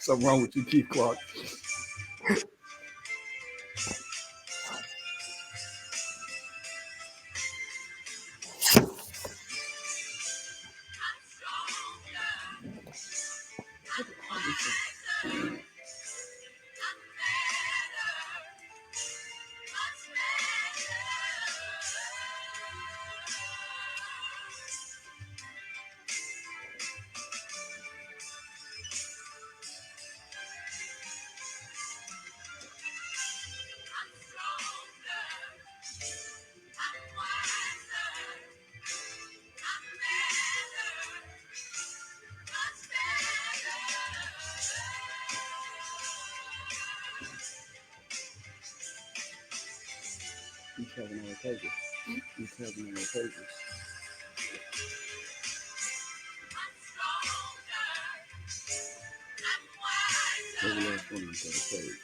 Something wrong with you, Keith Clark. He's having all the pages. He's having all the pages. Every last one is on the page.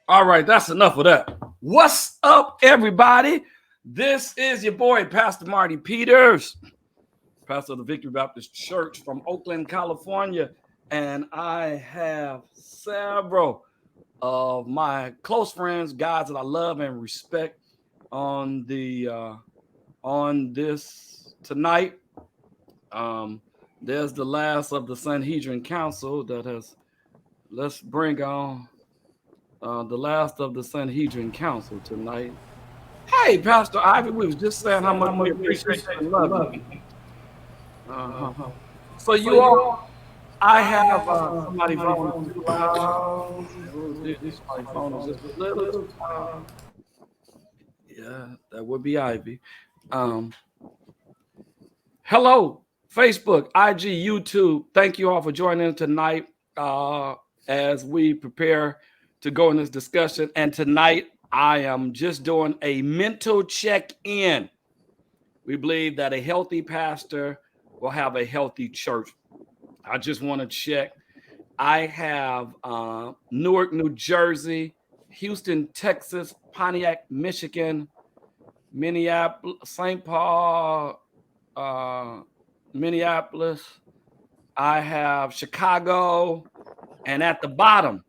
All right, that's enough of that. What's up, everybody? This is your boy, Pastor Marty Peters, pastor of the Victory Baptist Church from Oakland, California. And I have several of my close friends, guys that I love and respect on this tonight. There's the last of the Sanhedrin Council that has, let's bring on the last of the Sanhedrin Council tonight. Hey, Pastor Ivey, we was just saying how much we appreciate and love you. So you all, I have somebody phone too loud. This phone is just a little. Yeah, that would be Ivy. Hello, Facebook, IG, YouTube. Thank you all for joining tonight as we prepare to go in this discussion. And tonight, I am just doing a mental check-in. We believe that a healthy pastor will have a healthy church. I just want to check. I have Newark, New Jersey, Houston, Texas, Pontiac, Michigan, Minneapolis, St. Paul, Minneapolis. I have Chicago, and at the bottom,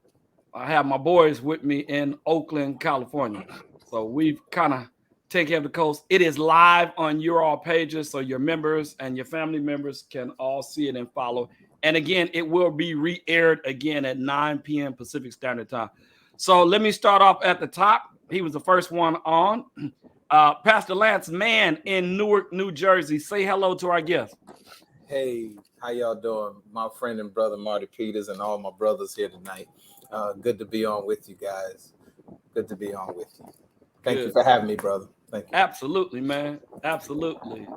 I have my boys with me in Oakland, California. So we've kind of taken care of the coast. It is live on your all pages, so your members and your family members can all see it and follow. And again, it will be re-aired again at 9 p.m. Pacific Standard Time. So let me start off at the top. He was the first one on. Pastor Lance Mann in Newark, New Jersey. Say hello to our guest. Hey, how y'all doing? My friend and brother Marty Peters and all my brothers here tonight. Good to be on with you guys. Good to be on with you. Thank you for having me, brother. Thank you. Absolutely, man. Absolutely.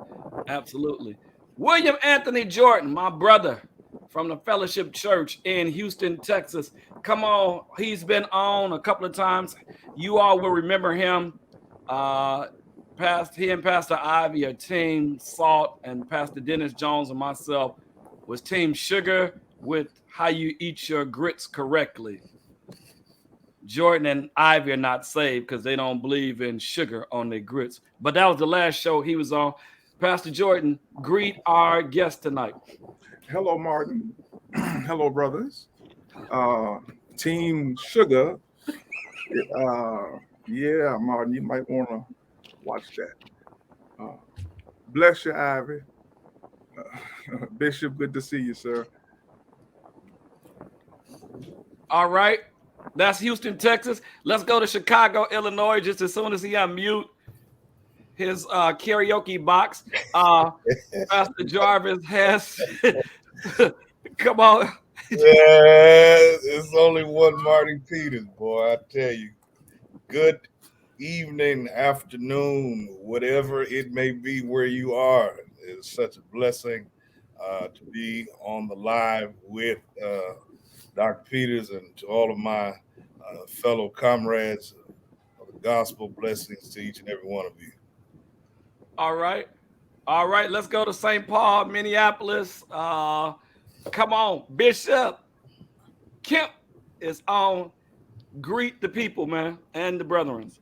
Absolutely. William Anthony Jordan, my brother from the Fellowship Church in Houston, Texas. Come on. He's been on a couple of times. You all will remember him. He and Pastor Ivey are Team Salt, and Pastor Dennis Jones and myself was Team Sugar with how you eat your grits correctly. Jordan and Ivey are not saved because they don't believe in sugar on their grits. But that was the last show he was on. Pastor Jordan, greet our guest tonight. Hello, Martin. Hello, brothers. Team Sugar. Yeah, Martin, you might want to watch that. Bless you, Ivy. Bishop, good to see you, sir. All right. That's Houston, Texas. Let's go to Chicago, Illinois, just as soon as he unmute his karaoke box. Pastor Jarvis has come on. It's only one Marty Peters, boy. I tell you. Good evening, afternoon, whatever it may be where you are. It's such a blessing to be on the live with Dr. Peters and to all of my fellow comrades of the gospel. Blessings to each and every one of you. All right. All right. Let's go to St. Paul, Minneapolis. Come on, Bishop Kemp is on. Greet the people, man, and the brethren.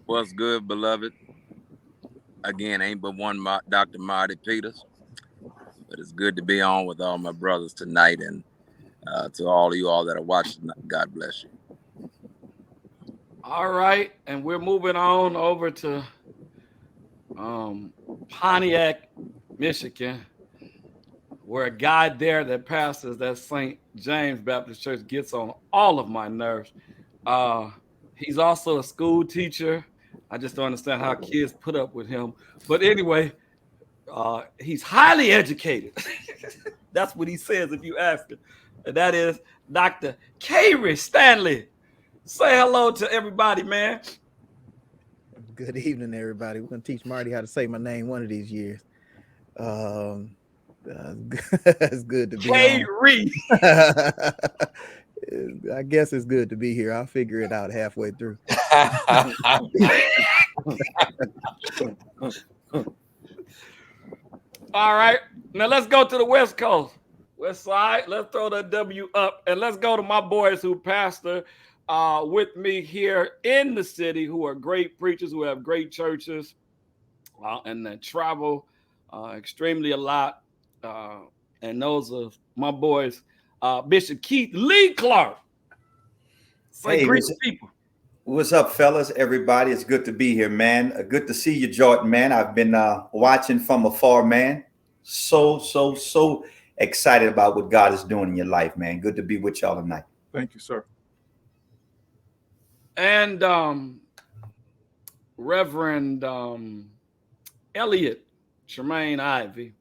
What's good, beloved? Again, ain't but one Dr. Marty Peters, but it's good to be on with all my brothers tonight, and to all of you all that are watching, God bless you. All right, and we're moving on over to Pontiac, Michigan, where a guy there that pastors that St. James Baptist Church gets on all of my nerves. He's also a school teacher. I just don't understand how kids put up with him. But anyway, he's highly educated. That's what he says if you ask him. And that is Dr. Kayre Stanley. Say hello to everybody, man. Good evening, everybody. We're going to teach Marty how to say my name one of these years. It's good to be Kayre. I guess it's good to be here. I'll figure it out halfway through. All right. Now let's go to the West Coast. West Side. Let's throw the W up. And let's go to my boys who pastor with me here in the city, who are great preachers, who have great churches, and that travel extremely a lot. And those are my boys. Bishop Keith Lee Clark. Say greet the people. What's up, fellas? Everybody, it's good to be here, man. Good to see you, Jordan, man. I've been watching from afar, man. So excited about what God is doing in your life, man. Good to be with y'all tonight. Thank you, sir. And Reverend Elliott, Tremaine Ivey.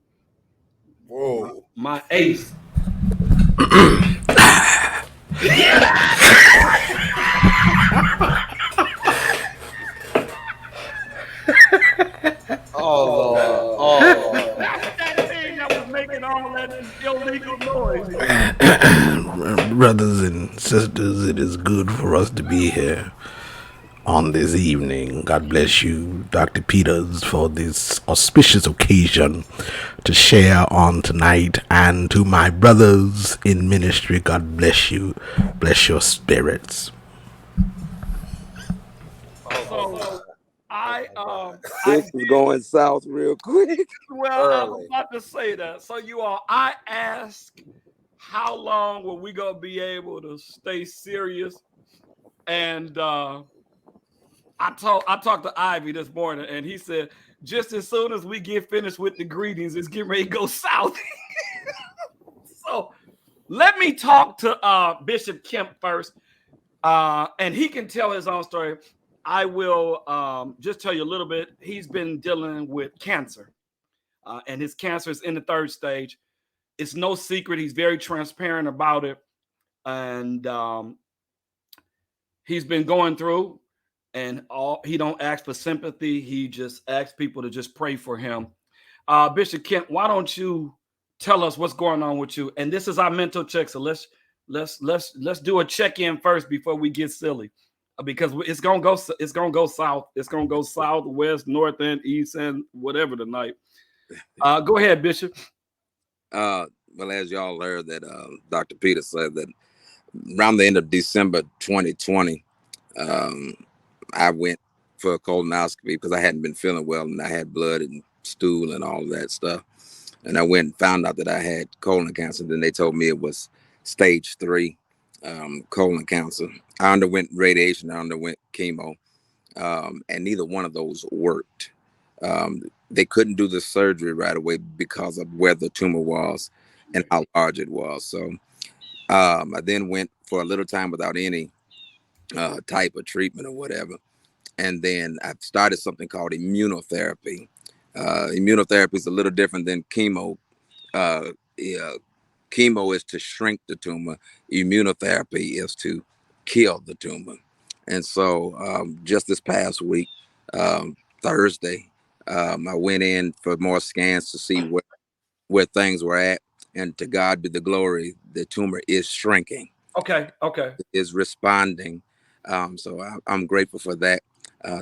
Whoa. My ace. Brothers and sisters, it is good for us to be here on this evening. God bless you, Dr. Peters, for this auspicious occasion to share on tonight. And to my brothers in ministry, God bless you. Bless your spirits. So This is going south real quick. Well, I was about to say that. So you all, I asked how long were we gonna be able to stay serious, and I talked to Ivey this morning, and he said just as soon as we get finished with the greetings, it's getting ready to go south. So let me talk to Bishop Kemp first, and he can tell his own story. I will just tell you a little bit. He's been dealing with cancer. and his cancer is in the 3rd stage. It's no secret. He's very transparent about it, and he's been going through. And he don't ask for sympathy. He just asks people to just pray for him. Bishop Kemp, why don't you tell us what's going on with you? And this is our mental check. So let's do a check-in first before we get silly, because it's gonna go south. It's gonna go south, west, north, and east, and whatever tonight. Go ahead, Bishop. Well, as y'all heard that Dr. Peter said that around the end of December 2020, I went for a colonoscopy because I hadn't been feeling well and I had blood and stool and all of that stuff. And I went and found out that I had colon cancer. Then they told me it was stage 3 colon cancer. I underwent radiation, I underwent chemo, and neither one of those worked. They couldn't do the surgery right away because of where the tumor was and how large it was. So I then went for a little time without any type of treatment or whatever. And then I started something called immunotherapy. Immunotherapy is a little different than chemo. Chemo is to shrink the tumor. Immunotherapy is to kill the tumor. And so just this past week, Thursday, I went in for more scans to see where things were at. And to God be the glory, the tumor is shrinking. Okay. Is responding. So I'm grateful for that.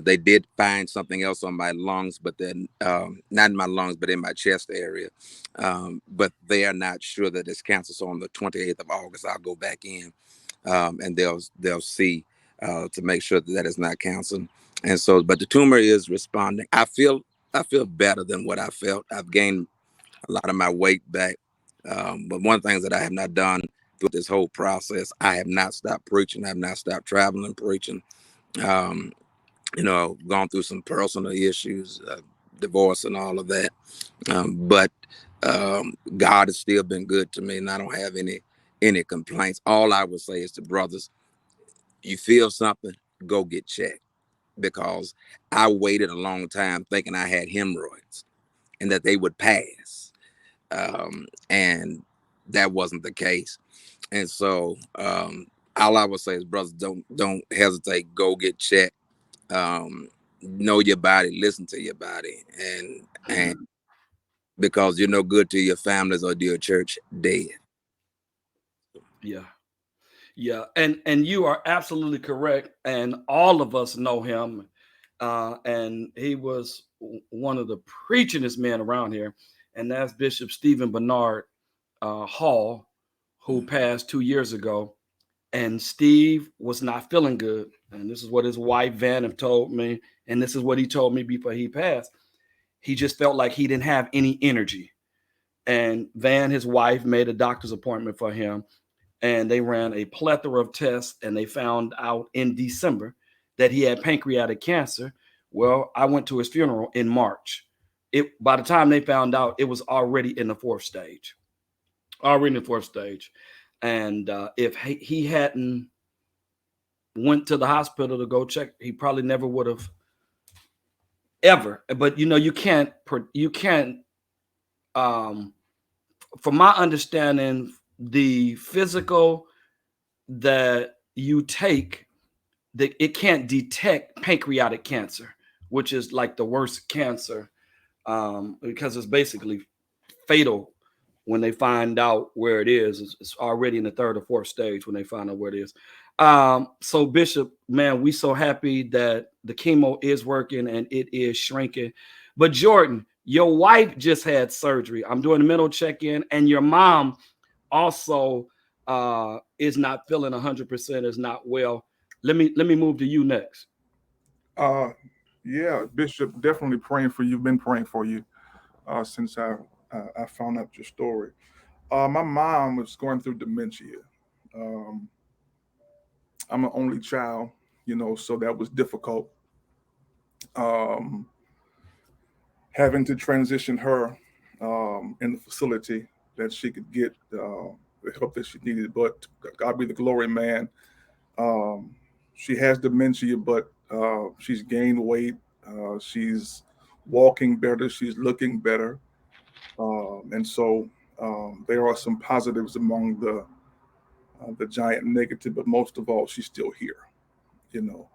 They did find something else on my lungs, but then not in my lungs, but in my chest area. But they are not sure that it's cancer. So on the 28th of August, I'll go back in and they'll see to make sure that is not cancer. And so, but the tumor is responding. I feel better than what I felt. I've gained a lot of my weight back. But one of the things that I have not done through this whole process, I have not stopped preaching. I have not stopped traveling and preaching. Gone through some personal issues, divorce and all of that. But God has still been good to me, and I don't have any complaints. All I would say is to brothers, you feel something, go get checked, because I waited a long time thinking I had hemorrhoids and that they would pass. And that wasn't the case. And so all I would say is, brothers, don't hesitate, go get checked. Know your body, listen to your body, and because you're no good to your families or to your church, dead. Yeah, and you are absolutely correct, and all of us know him, and he was one of the preachingest men around here, and that's Bishop Stephen Bernard Hall, who passed 2 years ago. And Steve was not feeling good, and this is what his wife Van have told me, and this is what he told me before he passed. He just felt like he didn't have any energy, and Van, his wife, made a doctor's appointment for him, and they ran a plethora of tests, and they found out in December that he had pancreatic cancer. Well, I went to his funeral in March. By the time they found out, it was already in the 4th stage. And if he hadn't went to the hospital to go check, he probably never would have ever. But you can't. From my understanding, the physical that you take, that it can't detect pancreatic cancer, which is like the worst cancer, because it's basically fatal when they find out where it is. It's already in the 3rd or 4th stage when they find out where it is. So Bishop, man, we so happy that the chemo is working and it is shrinking. But Jordan, your wife just had surgery. I'm doing a mental check-in, and your mom also is not feeling 100%, is not well. Let me move to you next. Yeah, Bishop, definitely praying for you. Been praying for you since I found out your story. My mom was going through dementia. I'm an only child, so that was difficult. Having to transition her in the facility that she could get the help that she needed. But God be the glory, man. She has dementia, but she's gained weight. She's walking better. She's looking better. And so there are some positives among the giant negative, but most of all, she's still here. You know,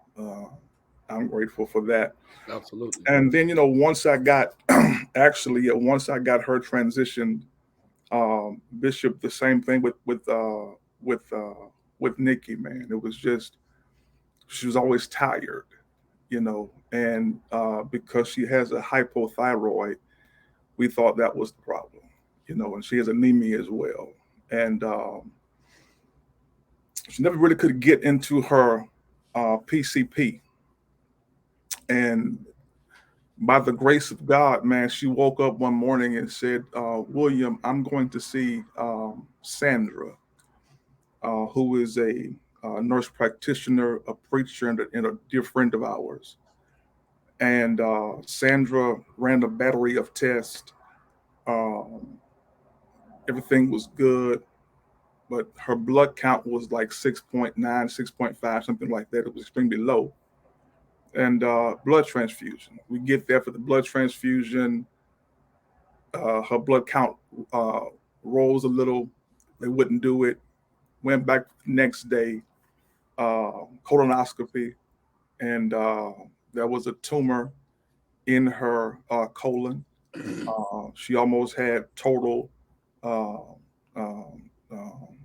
I'm grateful for that. Absolutely. And then, once I got once I got her transitioned, Bishop, the same thing with Nikki, man. It was just she was always tired, and because she has a hypothyroid, we thought that was the problem, and she has anemia as well, and she never really could get into her PCP, and by the grace of God, man, she woke up one morning and said, William, I'm going to see Sandra, who is a nurse practitioner, a preacher, and a dear friend of ours. And Sandra ran a battery of tests. Um, Everything was good, but her blood count was like 6.9, 6.5, something like that. It was extremely low. And blood transfusion. We get there for the blood transfusion. Her blood count uh, rose a little. They wouldn't do it. Went back the next day, colonoscopy, and there was a tumor in her colon. She almost had total uh, um, um,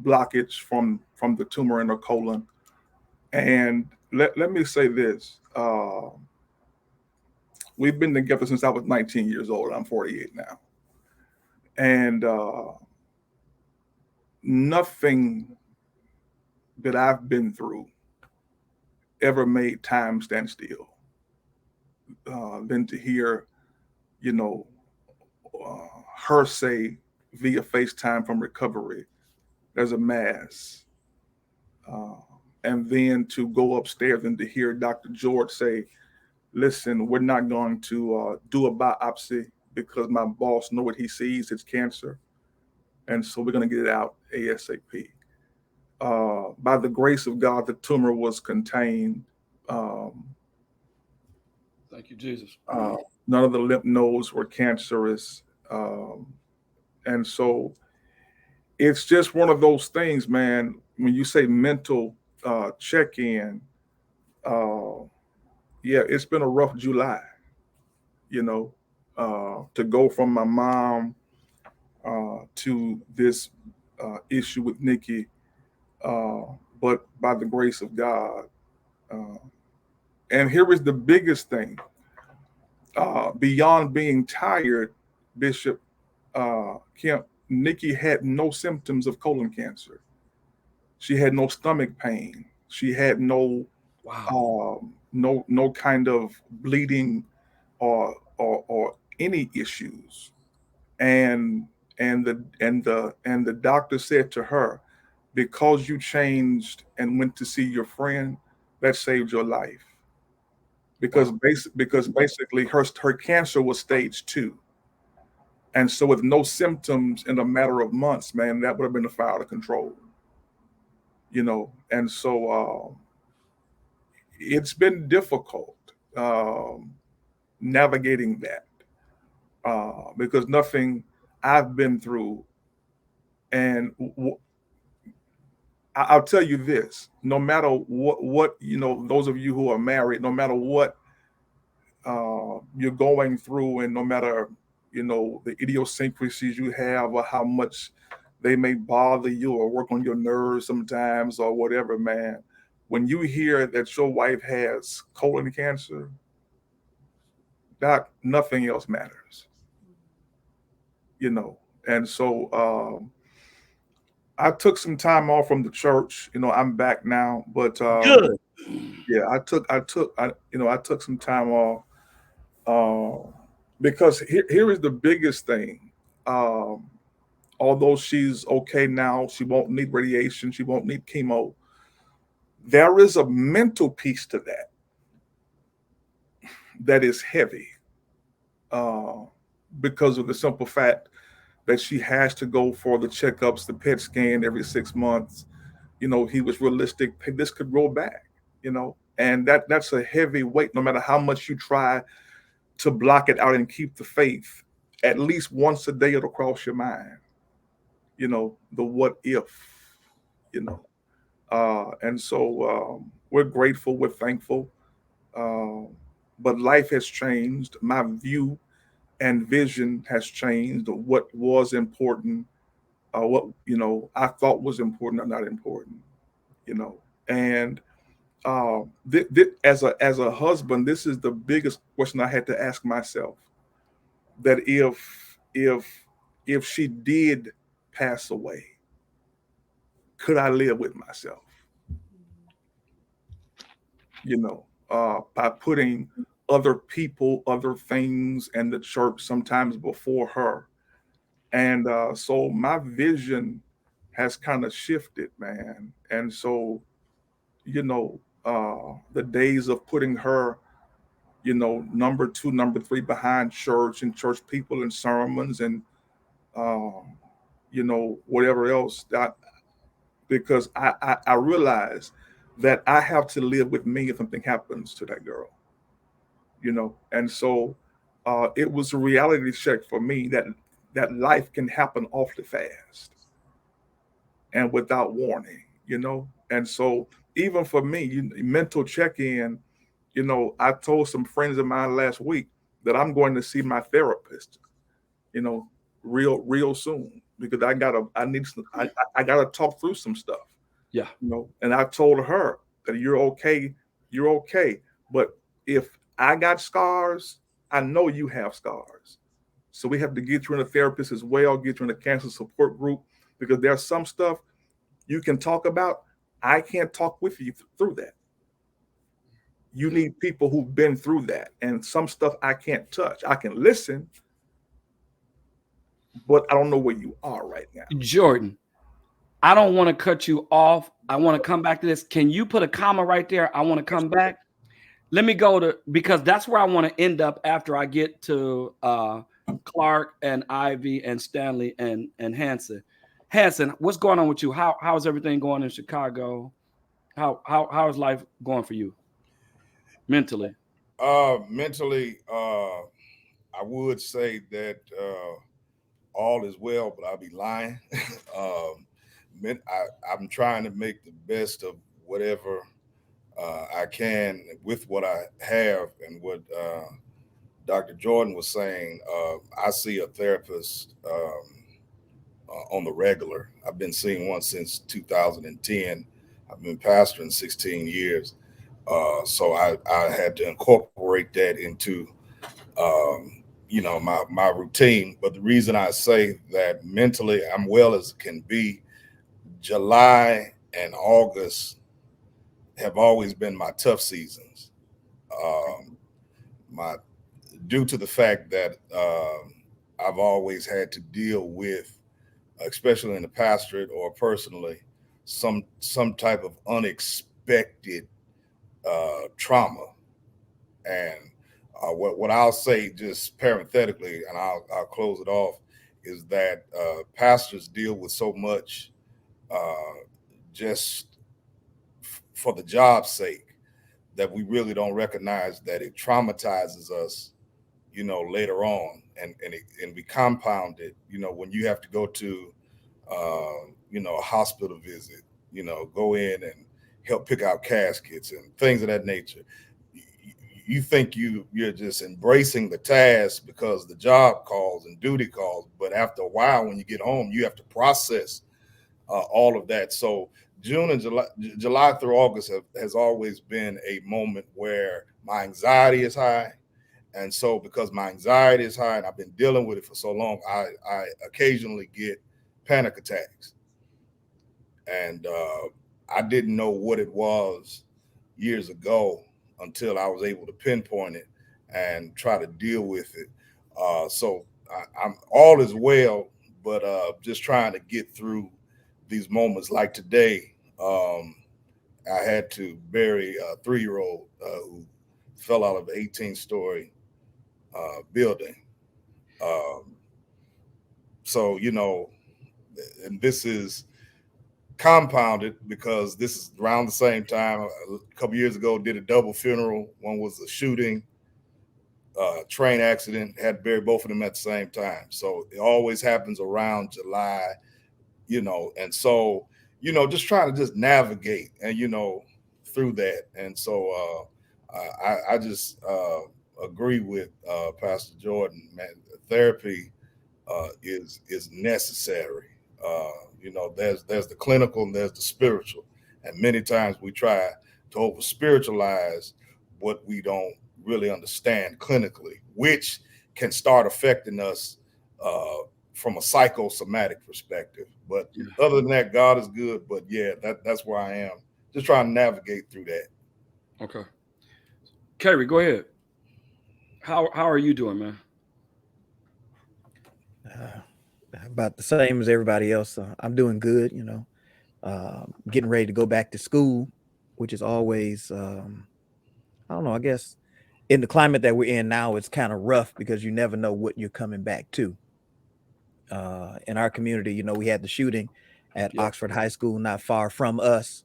blockage from the tumor in her colon. And let me say this. We've been together since I was 19 years old. I'm 48 now. And nothing that I've been through ever made time stand still than to hear, you know, her say via FaceTime from recovery, there's a mass. Uh, and then to go upstairs and to hear Dr. George say, listen, we're not going to do a biopsy because my boss know what he sees, it's cancer. And so we're going to get it out ASAP. By the grace of God, the tumor was contained. Um, Thank you, Jesus. None of the lymph nodes were cancerous. And so it's just one of those things, man. When you say mental check in, uh, yeah, it's been a rough July, to go from my mom to this issue with Nikki. Uh, but by the grace of God, uh, and here is the biggest thing beyond being tired, Bishop Kemp, Nikki had no symptoms of colon cancer. She had no stomach pain. She had no kind of bleeding or any issues. And the doctor said to her, because you changed and went to see your friend, that saved your life. Because basically her cancer was stage 2. And so with no symptoms in a matter of months, man, that would have been a fire out of control. And so it's been difficult navigating that because nothing I've been through, and I'll tell you this: no matter what those of you who are married, no matter what you're going through, and no matter the idiosyncrasies you have, or how much they may bother you or work on your nerves sometimes, or whatever, man. When you hear that your wife has colon cancer, that nothing else matters, And so I took some time off from the church. I'm back now, but Good. yeah, I took some time off because here is the biggest thing. Although she's okay now, she won't need radiation, she won't need chemo. There is a mental piece to that is heavy because of the simple fact that she has to go for the checkups, the PET scan every 6 months. He was realistic. Hey, this could roll back, and that's a heavy weight. No matter how much you try to block it out and keep the faith, at least once a day it'll cross your mind, the what if, you know. And so we're grateful, we're thankful. But life has changed. My view and vision has changed. What was important, what I thought was important or not important, and as a husband, this is the biggest question I had to ask myself. That if she did pass away, could I live with myself? By putting other people, other things, and the church sometimes before her. And so my vision has kind of shifted, man. And so, the days of putting her, number two, number three behind church and church people and sermons and, whatever else, because I realize that I have to live with me if something happens to that girl, and so it was a reality check for me that life can happen awfully fast and without warning, and so even for me, mental check-in, I told some friends of mine last week that I'm going to see my therapist, you know, real soon, because I gotta talk through some stuff. Yeah. And I told her that you're okay, but if I got scars, I know you have scars. So we have to get you in a therapist as well, get you in a cancer support group, because there's some stuff you can talk about. I can't talk with you through that. You need people who've been through that. And some stuff I can't touch. I can listen, but I don't know where you are right now. Jordan, I don't want to cut you off. I want to come back to this. Can you put a comma right there? I want to come back. Let me go to, because that's where I want to end up after I get to Clark and Ivey and Stanley and Hanson. Hanson, what's going on with you? How's everything going in Chicago? How is life going for you mentally? Mentally, I would say that all is well, but I'll be lying. I'm trying to make the best of whatever I can with what I have, and what Dr. Jordan was saying. I see a therapist on the regular. I've been seeing one since 2010. I've been pastoring 16 years. So I had to incorporate that into my routine. But the reason I say that mentally I'm well as can be, July and August have always been my tough seasons. My Due to the fact that I've always had to deal with, especially in the pastorate or personally, some type of unexpected trauma. And what I'll say, just parenthetically, and I'll close it off, is that pastors deal with so much just for the job's sake, that we really don't recognize that it traumatizes us, later on, and we compound it, when you have to go to, a hospital visit, go in and help pick out caskets and things of that nature. You think you're just embracing the task because the job calls and duty calls, but after a while, when you get home, you have to process all of that. So June and July through August has always been a moment where my anxiety is high. And so because my anxiety is high and I've been dealing with it for so long, I occasionally get panic attacks. And I didn't know what it was years ago until I was able to pinpoint it and try to deal with it. So I'm all is well, but just trying to get through these moments. Like today, I had to bury a 3-year-old who fell out of an 18-story building. So, and this is compounded because this is around the same time a couple years ago, did a double funeral. One was a shooting train accident, had to bury both of them at the same time. So it always happens around July, and so, just trying to just navigate and, through that. And so I just agree with Pastor Jordan, man. Therapy is necessary. There's the clinical and there's the spiritual. And many times we try to over spiritualize what we don't really understand clinically, which can start affecting us from a psychosomatic perspective. But other than that, God is good. But yeah, that's where I am. Just trying to navigate through that. Okay. Kayre, go ahead. How are you doing, man? About the same as everybody else. I'm doing good, getting ready to go back to school, which is always, I don't know, I guess in the climate that we're in now, it's kind of rough because you never know what you're coming back to. In our community, we had the shooting at Oxford High School, not far from us.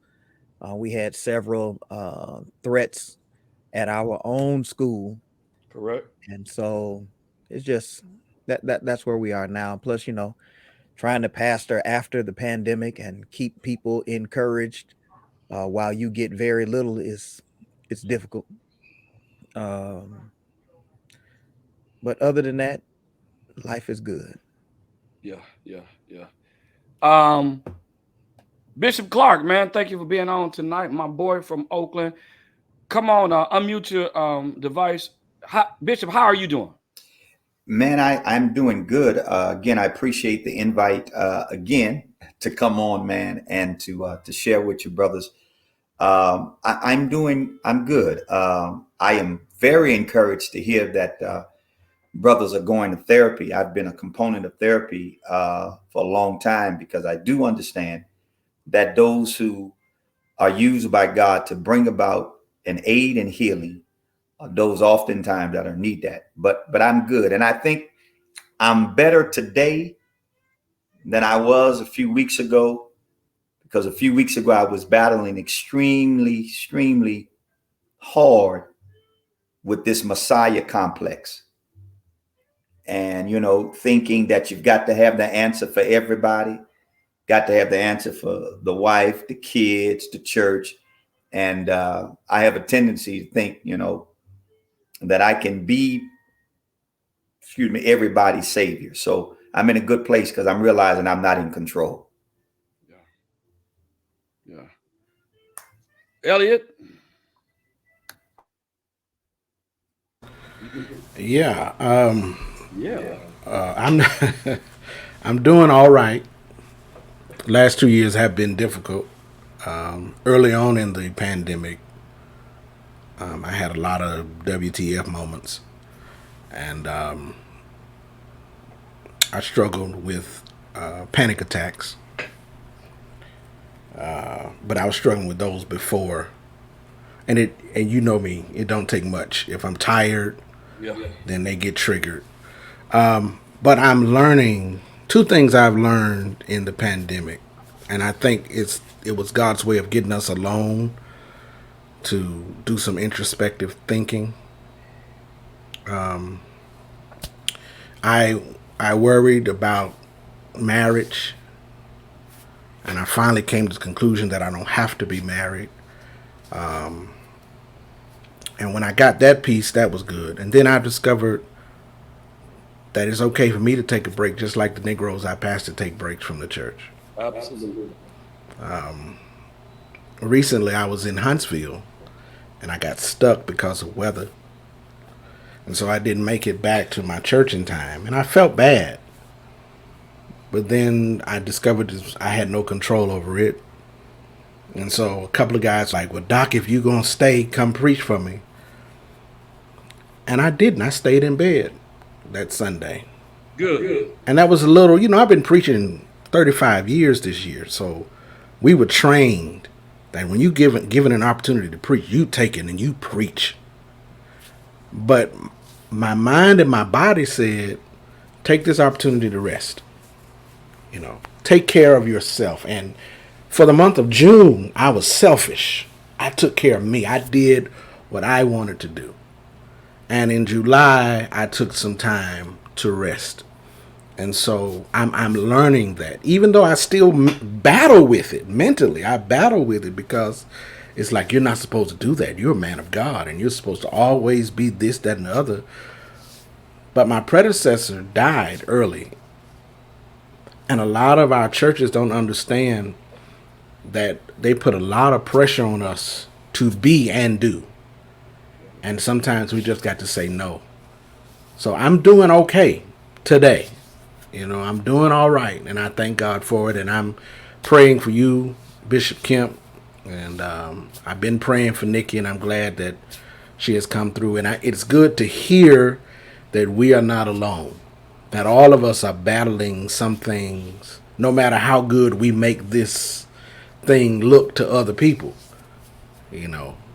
We had several threats at our own school. Correct. And so it's just that's where we are now. Plus, trying to pastor after the pandemic and keep people encouraged while you get very little it's difficult. But other than that, life is good. Yeah. Bishop Clark, man, thank you for being on tonight. My boy from Oakland. Come on, unmute your device. Bishop, how are you doing? Man, I'm doing good. Again, I appreciate the invite again to come on, man, and to share with you, brothers. I'm good. I am very encouraged to hear that brothers are going to therapy. I've been a component of therapy for a long time because I do understand that those who are used by God to bring about an aid in healing are those oftentimes that need that. But I'm good. And I think I'm better today than I was a few weeks ago, because a few weeks ago I was battling extremely hard with this Messiah complex. And, thinking that you've got to have the answer for everybody, got to have the answer for the wife, the kids, the church. And I have a tendency to think, that I can be, everybody's savior. So I'm in a good place because I'm realizing I'm not in control. Yeah. Elliott? Yeah. I'm doing all right. Last 2 years have been difficult. Early on in the pandemic, I had a lot of WTF moments, and I struggled with panic attacks. But I was struggling with those before, and you know me, it don't take much. If I'm tired, then they get triggered. But I'm learning two things I've learned in the pandemic, and I think it was God's way of getting us alone to do some introspective thinking. I worried about marriage, and I finally came to the conclusion that I don't have to be married. And when I got that piece, that was good. And then I discovered that it's okay for me to take a break, just like the Negroes I pastor take breaks from the church. Absolutely. Recently, I was in Huntsville, and I got stuck because of weather. And so I didn't make it back to my church in time, and I felt bad. But then I discovered I had no control over it. And so a couple of guys like, well, Doc, if you're going to stay, come preach for me. And I didn't. I stayed in bed that Sunday. Good. And that was a little, I've been preaching 35 years this year. So we were trained that when you given an opportunity to preach, you take it and you preach. But my mind and my body said, take this opportunity to rest. Take care of yourself. And for the month of June, I was selfish. I took care of me. I did what I wanted to do. And in July, I took some time to rest. And so I'm learning that, even though I still battle with it mentally, I battle with it because it's like, you're not supposed to do that. You're a man of God and you're supposed to always be this, that, and the other. But my predecessor died early. And a lot of our churches don't understand that they put a lot of pressure on us to be and do. And sometimes we just got to say no. So I'm doing okay today. I'm doing all right, and I thank God for it. And I'm praying for you, Bishop Kemp, and I've been praying for Nikki, and I'm glad that she has come through. And it's good to hear that we are not alone, that all of us are battling some things, no matter how good we make this thing look to other people.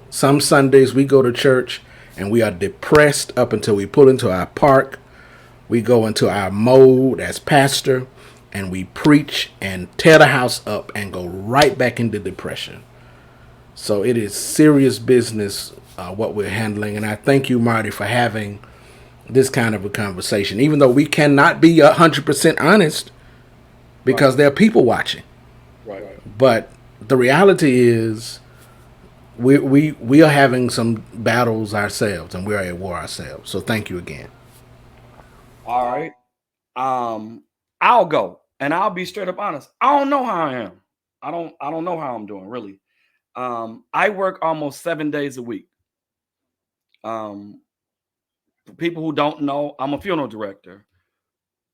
Some Sundays we go to church and we are depressed up until we pull into our park. We go into our mode as pastor and we preach and tear the house up and go right back into depression. So it is serious business what we're handling. And I thank you, Marty, for having this kind of a conversation, even though we cannot be 100% honest because there are people watching. Right. But the reality is we are having some battles ourselves and we're at war ourselves. So thank you again. All right. I'll go and I'll be straight up honest. I don't know how I am. I don't know how I'm doing, really. I work almost 7 days a week. For people who don't know, I'm a funeral director.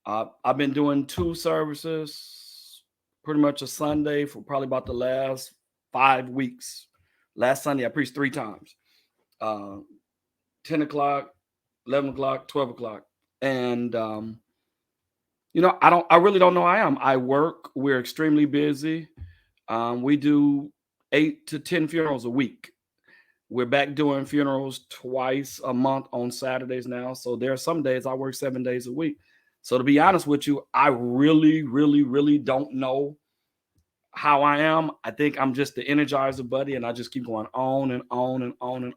I've been doing 2 services, pretty much a Sunday for probably about the last 5 weeks. Last Sunday, I preached 3 times, 10 o'clock, 11 o'clock, 12 o'clock. And, I really don't know how I am. I work. We're extremely busy. We do 8 to 10 funerals a week. We're back doing funerals twice a month on Saturdays now. So there are some days I work 7 days a week. So to be honest with you, I really, really, really don't know how I am. I think I'm just the Energizer buddy, and I just keep going on and on and on and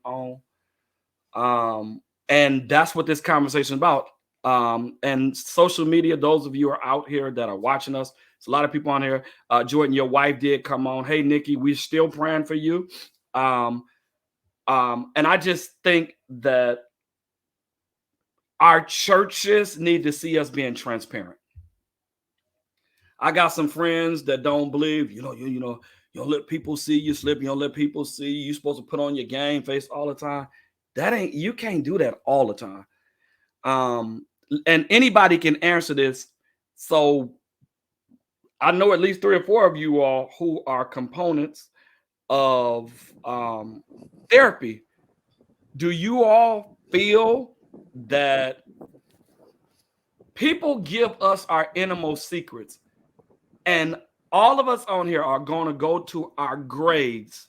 on. And that's what this conversation is about. And social media, those of you who are out here that are watching us, there's a lot of people on here. Jordan, your wife did come on. Hey, Nikki, we're still praying for you. And I just think that our churches need to see us being transparent. I got some friends that don't believe, you don't let people see you slip. You don't let people see you. You're supposed to put on your game face all the time. You can't do that all the time. And anybody can answer this. So I know at least 3 or 4 of you all who are components of therapy. Do you all feel that people give us our innermost secrets, and all of us on here are going to go to our graves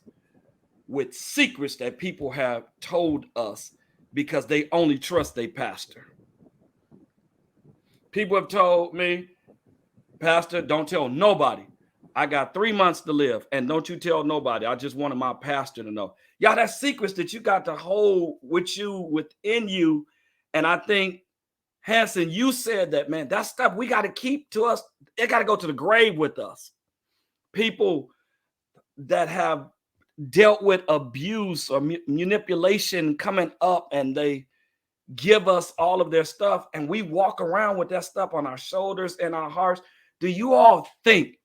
with secrets that people have told us because they only trust their pastor? People have told me, Pastor, don't tell nobody. I got 3 months to live, and don't you tell nobody. I just wanted my pastor to know. Y'all, that's secrets that you got to hold with you, within you. And I think, Hanson, you said that, man, that stuff we got to keep to us. It got to go to the grave with us. People that have dealt with abuse or manipulation coming up, and they give us all of their stuff, and we walk around with that stuff on our shoulders and our hearts. Do you all think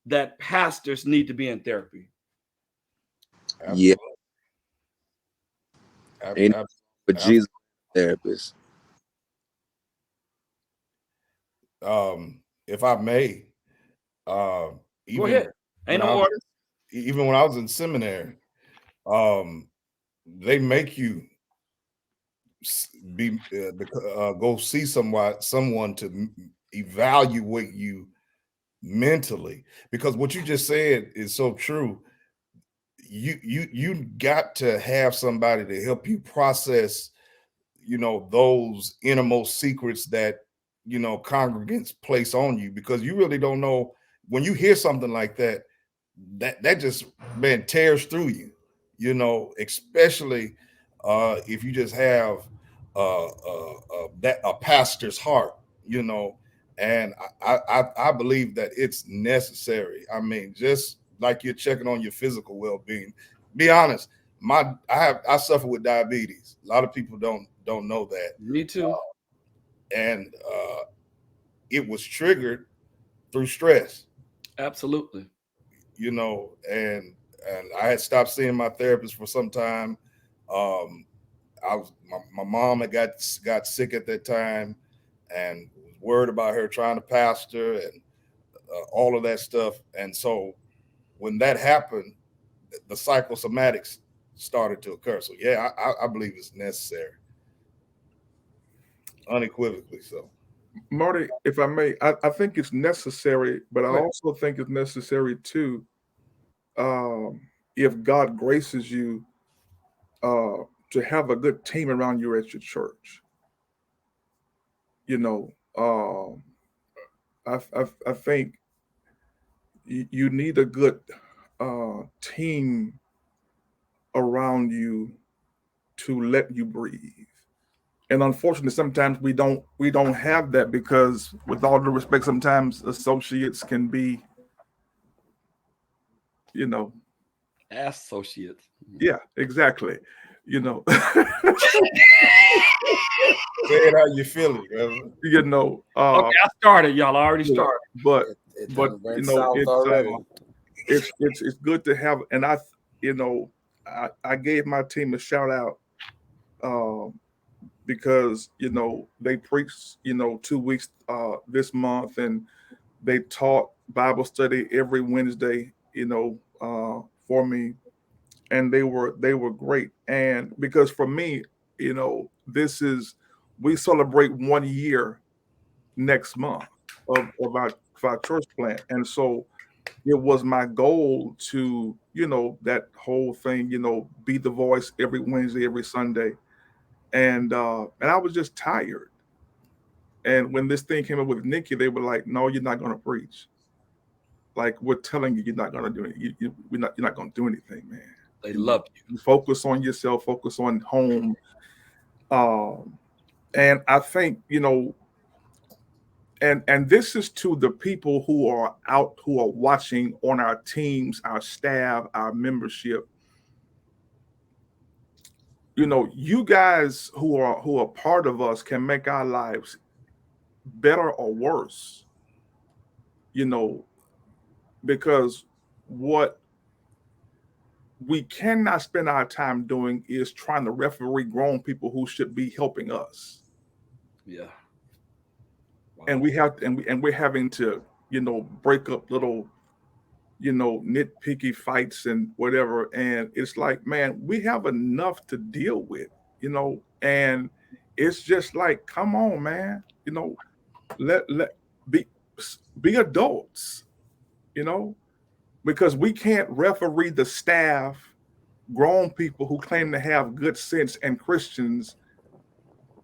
that pastors need to be in therapy? Yeah. Ain't Absolutely. but Jesus therapist. If I may, Go ahead. Ain't no order. Even when I was in seminary, they make you go see someone to evaluate you mentally, because what you just said is so true. You got to have somebody to help you process, those innermost secrets that congregants place on you, because you really don't know. When you hear something like that, that just, man, tears through you, especially if you just have that a pastor's heart, you know, and I believe that it's necessary. I mean, just like you're checking on your physical well-being. Be honest, I suffer with diabetes. A lot of people don't know that. Me too. And it was triggered through stress. Absolutely. You know, and I had stopped seeing my therapist for some time. My mom had got sick at that time, and was worried about her trying to pastor and all of that stuff. And so when that happened, the psychosomatics started to occur. So yeah, I believe it's necessary, unequivocally so. Marty, if I may, I think it's necessary, but I also think it's necessary too, if God graces you to have a good team around you at your church. You know, I think you need a good team around you to let you breathe. And unfortunately, sometimes we don't have that, because, with all due respect, sometimes associates can be, you know. Associates. Yeah, exactly. You know. Say it how you feel it, brother. You know. Okay, I started, y'all. I already started. But It you know, it's good to have. And I gave my team a shout out because, you know, they preached, you know, 2 weeks this month, and they taught Bible study every Wednesday, you know, for me, and they were great. And because for me, you know, we celebrate 1 year next month of our church plant, and so it was my goal to, you know, that whole thing, you know, be the voice every Wednesday, every Sunday, and I was just tired. And when this thing came up with Nikki, they were like, "No, you're not going to preach. Like, we're telling you, you're not going to do it. You're not going to do anything, man. They love you. Focus on yourself. Focus on home." And I think, you know, and this is to the people who are out, who are watching, on our teams, our staff, our membership. You know, you guys who are part of us can make our lives better or worse. You know, because what we cannot spend our time doing is trying to referee grown people who should be helping us. Yeah. Wow. And we're having to, you know, break up little, you know, nitpicky fights and whatever. And it's like, man, we have enough to deal with, you know, and it's just like, come on, man, you know, let be adults, you know, because we can't referee the staff, grown people who claim to have good sense and Christians,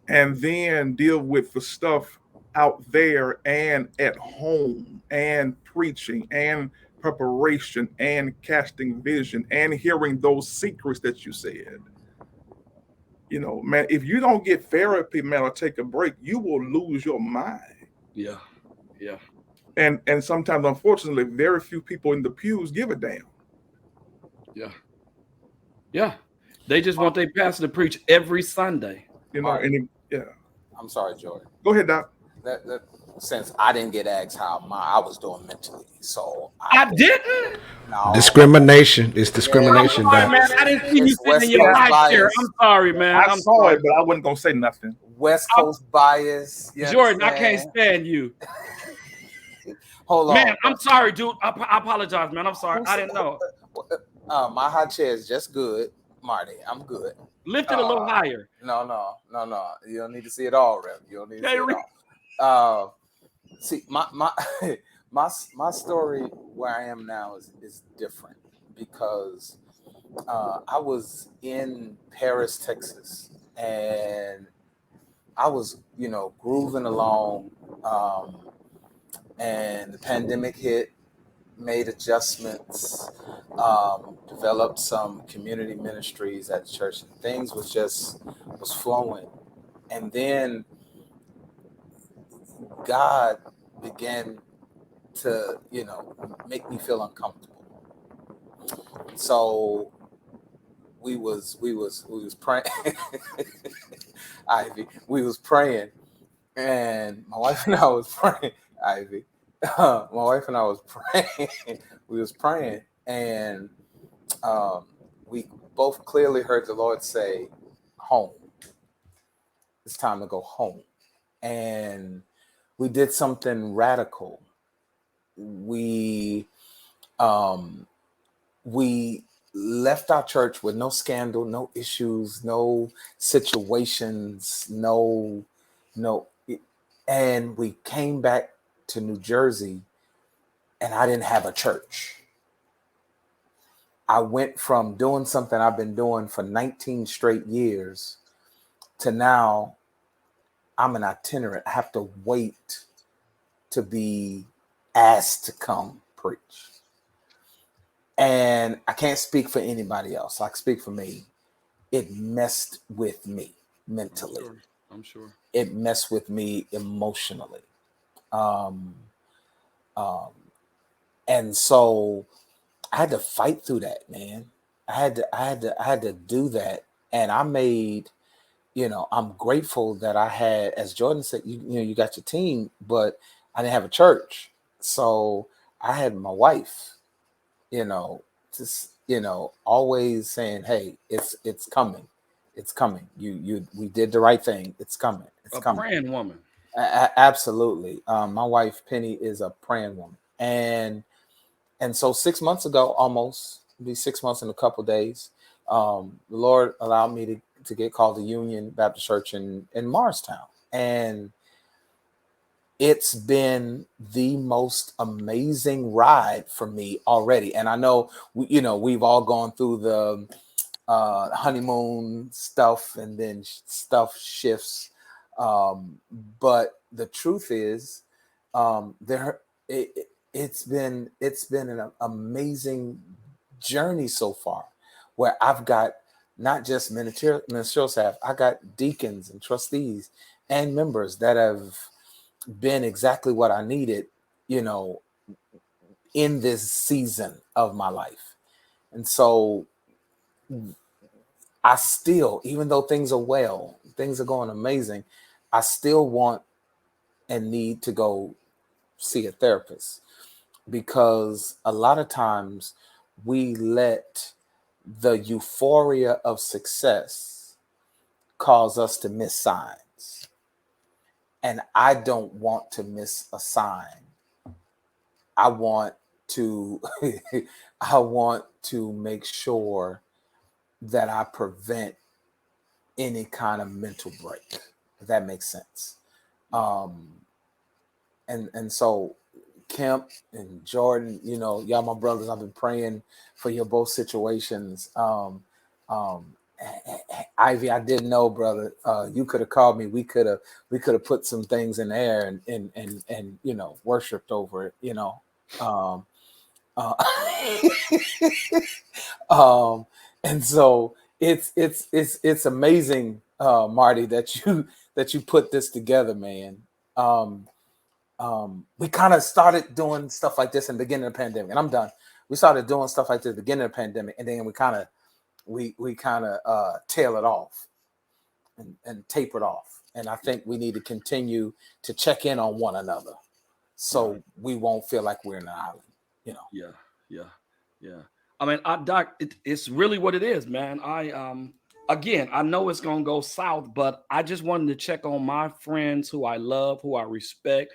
and then deal with the stuff out there and at home and preaching and preparation and casting vision and hearing those secrets that you said. You know, man, if you don't get therapy, man, or take a break, you will lose your mind. Yeah. Yeah. And sometimes, unfortunately, very few people in the pews give a damn. Yeah. Yeah. They just want their pastor to preach every Sunday. You know, and I'm sorry, Jordan. Go ahead, Doc. That since I didn't get asked how I was doing mentally, so I didn't. No. Discrimination. It's discrimination, Doc. Man, I didn't see you sitting in your high chair. I'm sorry, man. I saw it, but I wasn't gonna say nothing. West Coast bias. Jordan, I can't stand you. Hold on, man. I'm sorry, dude. I apologize, man. I'm sorry. I didn't know. My high chair is just good, Marty. I'm good. Lift it a little higher. No. You don't need to see it all, Rev. You don't need to see it all. See, my story where I am now is different, because I was in Paris, Texas, and I was, you know, grooving along, and the pandemic hit. Made adjustments, developed some community ministries at the church, and things was flowing. And then God began to, make me feel uncomfortable. So we was praying. Ivy, we was praying, and my wife and I was praying. Ivy, my wife and I was praying. We was praying, and we both clearly heard the Lord say, "Home. It's time to go home." And we did something radical. We left our church with no scandal, no issues, no situations, no, and we came back to New Jersey, and I didn't have a church. I went from doing something I've been doing for 19 straight years to now I'm an itinerant. I have to wait to be asked to come preach. And I can't speak for anybody else. I can speak for me. It messed with me mentally. I'm sure. It messed with me emotionally. And so I had to fight through that, man. I had to do that. And I made, I'm grateful that I had, as Jordan said, you got your team, but I didn't have a church. So I had my wife, just, always saying, "Hey, it's coming. It's coming. We did the right thing. It's coming. It's coming." Praying woman. Absolutely. My wife, Penny, is a praying woman. And so 6 months ago, almost, it'll be 6 months in a couple of days, the Lord allowed me to get called to Union Baptist Church in Morristown. And it's been the most amazing ride for me already. And I know, we've all gone through the honeymoon stuff, and then stuff shifts. But the truth is, it's been an amazing journey so far, where I've got not just ministerial staff, I got deacons and trustees and members that have been exactly what I needed, in this season of my life. And so I still, even though things are going amazing, I still want and need to go see a therapist, because a lot of times we let the euphoria of success cause us to miss signs. And I don't want to miss a sign. I want to make sure that I prevent any kind of mental break, if that makes sense. And so Kemp and Jordan, y'all my brothers, I've been praying for your both situations. Ivy, I didn't know, brother. You could have called me. We could have put some things in there and worshipped over it, and so it's amazing, Marty, that you put this together, man. We kind of started doing stuff like this in the beginning of the pandemic, and I'm done. We started doing stuff like this at the beginning of the pandemic, and then we kind of tail it off and taper it off. And I think we need to continue to check in on one another, so we won't feel like we're in an island, Yeah. I mean, Doc, it's really what it is, man. Again, I know it's going to go south, but I just wanted to check on my friends who I love, who I respect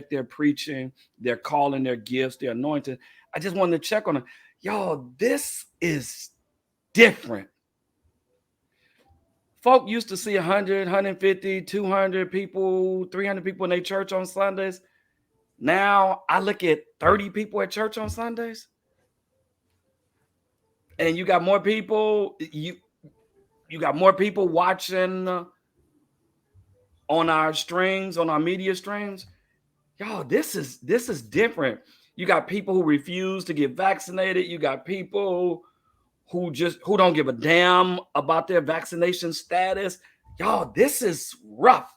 their preaching, their calling, their gifts, their anointing. I just wanted to check on them. Y'all, this is different. Folk used to see 100, 150, 200 people, 300 people in their church on Sundays. Now I look at 30 people at church on Sundays. And you got more people, you got more people watching on our streams, on our media streams. Y'all, this is different. You got people who refuse to get vaccinated. You got people who don't give a damn about their vaccination status. Y'all, this is rough.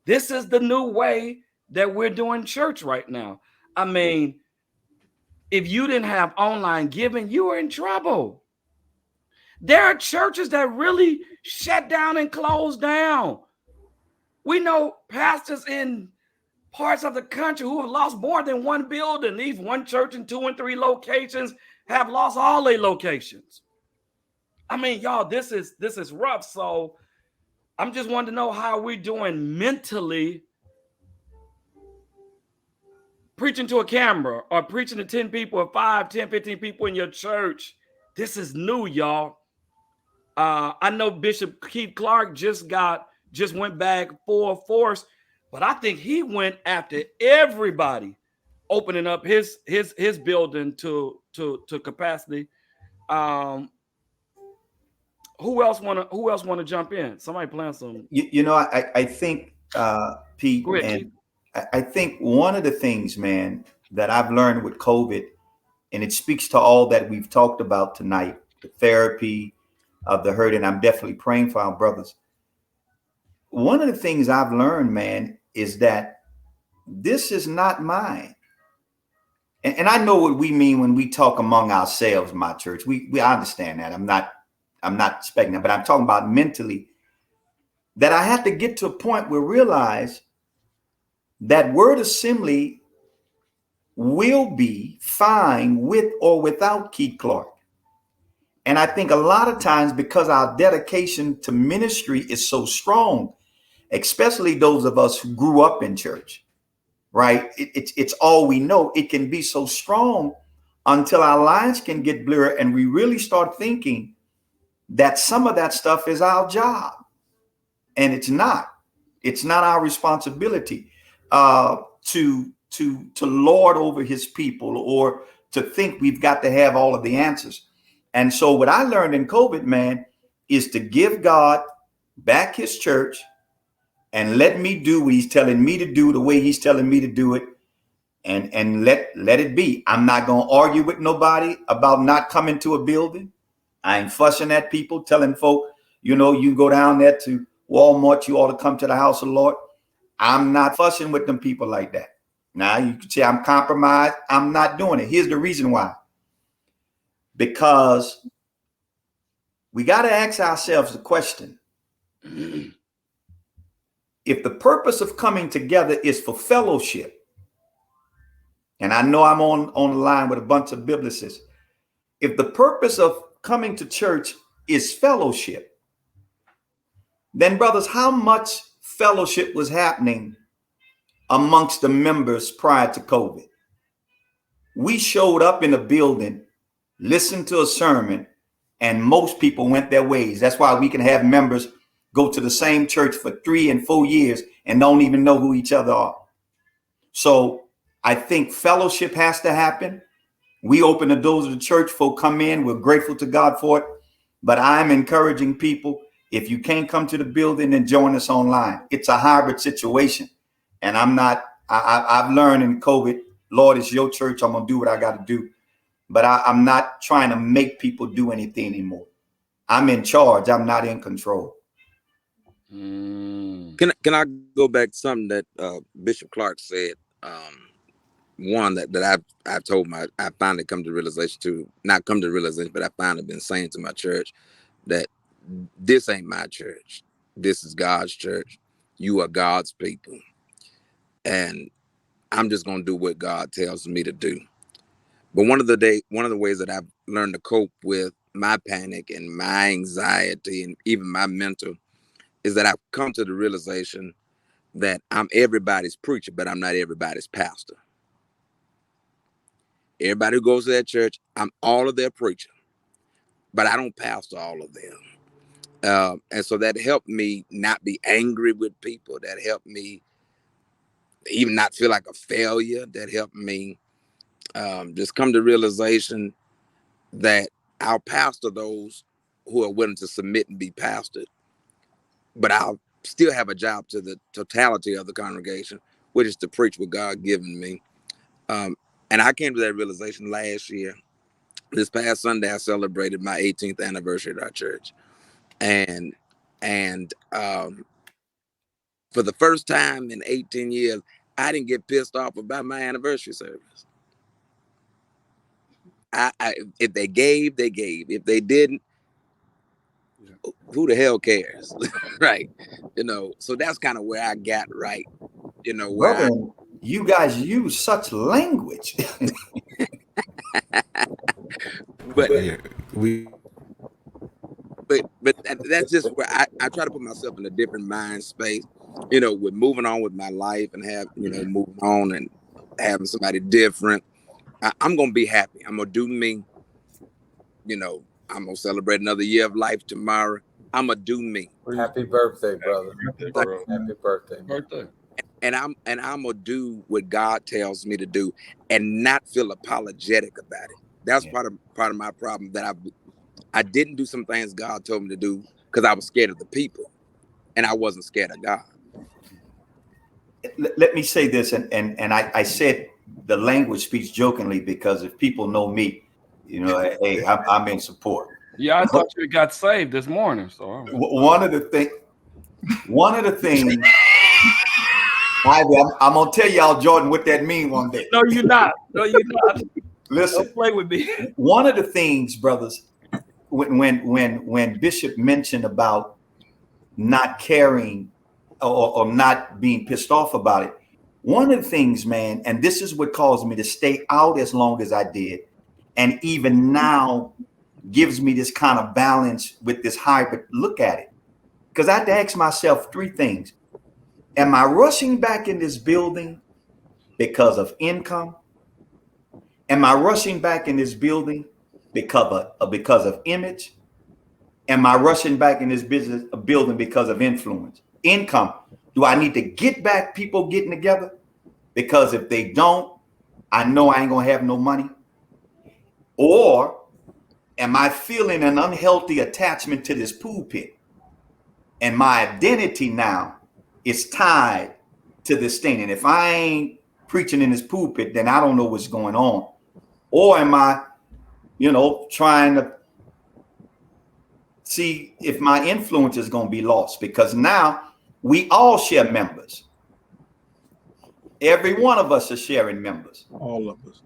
This is the new way that we're doing church right now. I mean, if you didn't have online giving, you were in trouble. There are churches that really shut down and closed down. We know pastors in parts of the country who have lost more than one building. These one church in 2 and 3 locations have lost all their locations. I mean, y'all, this is rough. So I'm just wanting to know how we're doing mentally preaching to a camera or preaching to 10 people or 5, 10, 15 people in your church. This is new, y'all. I know Bishop Keith Clark just went back full force, but I think he went after everybody, opening up his building to capacity. Who else wanna jump in? Somebody playing some. I think Pete, Go ahead, and Keith. I think one of the things, man, that I've learned with COVID, and it speaks to all that we've talked about tonight, the therapy of the hurt, and I'm definitely praying for our brothers. One of the things I've learned, man, is that this is not mine. And I know what we mean when we talk among ourselves, my church. We understand that. I'm not expecting that, but I'm talking about mentally, that I have to get to a point where I realize that Word Assembly will be fine with or without Keith Clark. And I think a lot of times, because our dedication to ministry is so strong, especially those of us who grew up in church, right? It's all we know. It can be so strong until our lines can get blurred and we really start thinking that some of that stuff is our job. And it's not. It's not our responsibility to lord over his people or to think we've got to have all of the answers. And so what I learned in COVID, man, is to give God back his church and let me do what he's telling me to do the way he's telling me to do it, and let it be. I'm not going to argue with nobody about not coming to a building. I ain't fussing at people, telling folk, you go down there to Walmart, you ought to come to the house of the Lord. I'm not fussing with them people like that. Now, you can say I'm compromised. I'm not doing it. Here's the reason why. Because we got to ask ourselves the question. If the purpose of coming together is for fellowship, and I know I'm on the line with a bunch of biblicists, if the purpose of coming to church is fellowship, then brothers, how much fellowship was happening amongst the members prior to COVID? We showed up in a building, listened to a sermon, and most people went their ways. That's why we can have members go to the same church for 3 and 4 years and don't even know who each other are. So I think fellowship has to happen. We open the doors of the church, folk come in. We're grateful to God for it. But I'm encouraging people, if you can't come to the building, then join us online. It's a hybrid situation. And I've learned in COVID, Lord, it's your church. I'm going to do what I got to do. But I'm not trying to make people do anything anymore. I'm in charge. I'm not in control. Can I go back to something that Bishop Clark said? One that I've told I finally come to realization to, not come to realization, but I finally been saying to my church that this ain't my church. This is God's church. You are God's people. And I'm just gonna do what God tells me to do. But one of the ways that I've learned to cope with my panic and my anxiety and even my mental is that I've come to the realization that I'm everybody's preacher, but I'm not everybody's pastor. Everybody who goes to that church, I'm all of their preacher, but I don't pastor all of them. And so that helped me not be angry with people. That helped me even not feel like a failure. That helped me just come to realization that I'll pastor those who are willing to submit and be pastored, but I'll still have a job to the totality of the congregation, which is to preach what God given me. And I came to that realization last year. This past Sunday, I celebrated my 18th anniversary at our church. And And for the first time in 18 years, I didn't get pissed off about my anniversary service. If they gave, they gave. If they didn't, who the hell cares? Right. So that's kind of where I got right. Where Brother, you guys use such language. but we that's just where I try to put myself in a different mind space, with moving on with my life and moving on and having somebody different. I'm going to be happy. I'm going to do me. I'm going to celebrate another year of life tomorrow. I'm going to do me. Happy birthday, brother. Happy birthday. Happy birthday. And I'm going to do what God tells me to do and not feel apologetic about it. That's part of my problem, that I didn't do some things God told me to do because I was scared of the people and I wasn't scared of God. Let me say this, and I said the language speaks jokingly, because if people know me, hey, I'm in support. Yeah, I thought you got saved this morning. So one of the things, Ivey, I'm gonna tell y'all, Jordan, what that mean one day. No, you're not. No, you're not. Listen, don't play with me. One of the things, brothers, when Bishop mentioned about not caring or not being pissed off about it, one of the things, man, and this is what caused me to stay out as long as I did, and even now gives me this kind of balance with this hybrid look at it, because I had to ask myself three things. Am I rushing back in this building because of income? Am I rushing back in this building because of image? Am I rushing back in this building because of influence? Income. Do I need to get back people getting together? Because if they don't, I know I ain't gonna have no money. Or am I feeling an unhealthy attachment to this pulpit? And my identity now is tied to this thing. And if I ain't preaching in this pulpit, then I don't know what's going on. Or am I, trying to see if my influence is going to be lost? Because now we all share members. Every one of us are sharing members. All of us.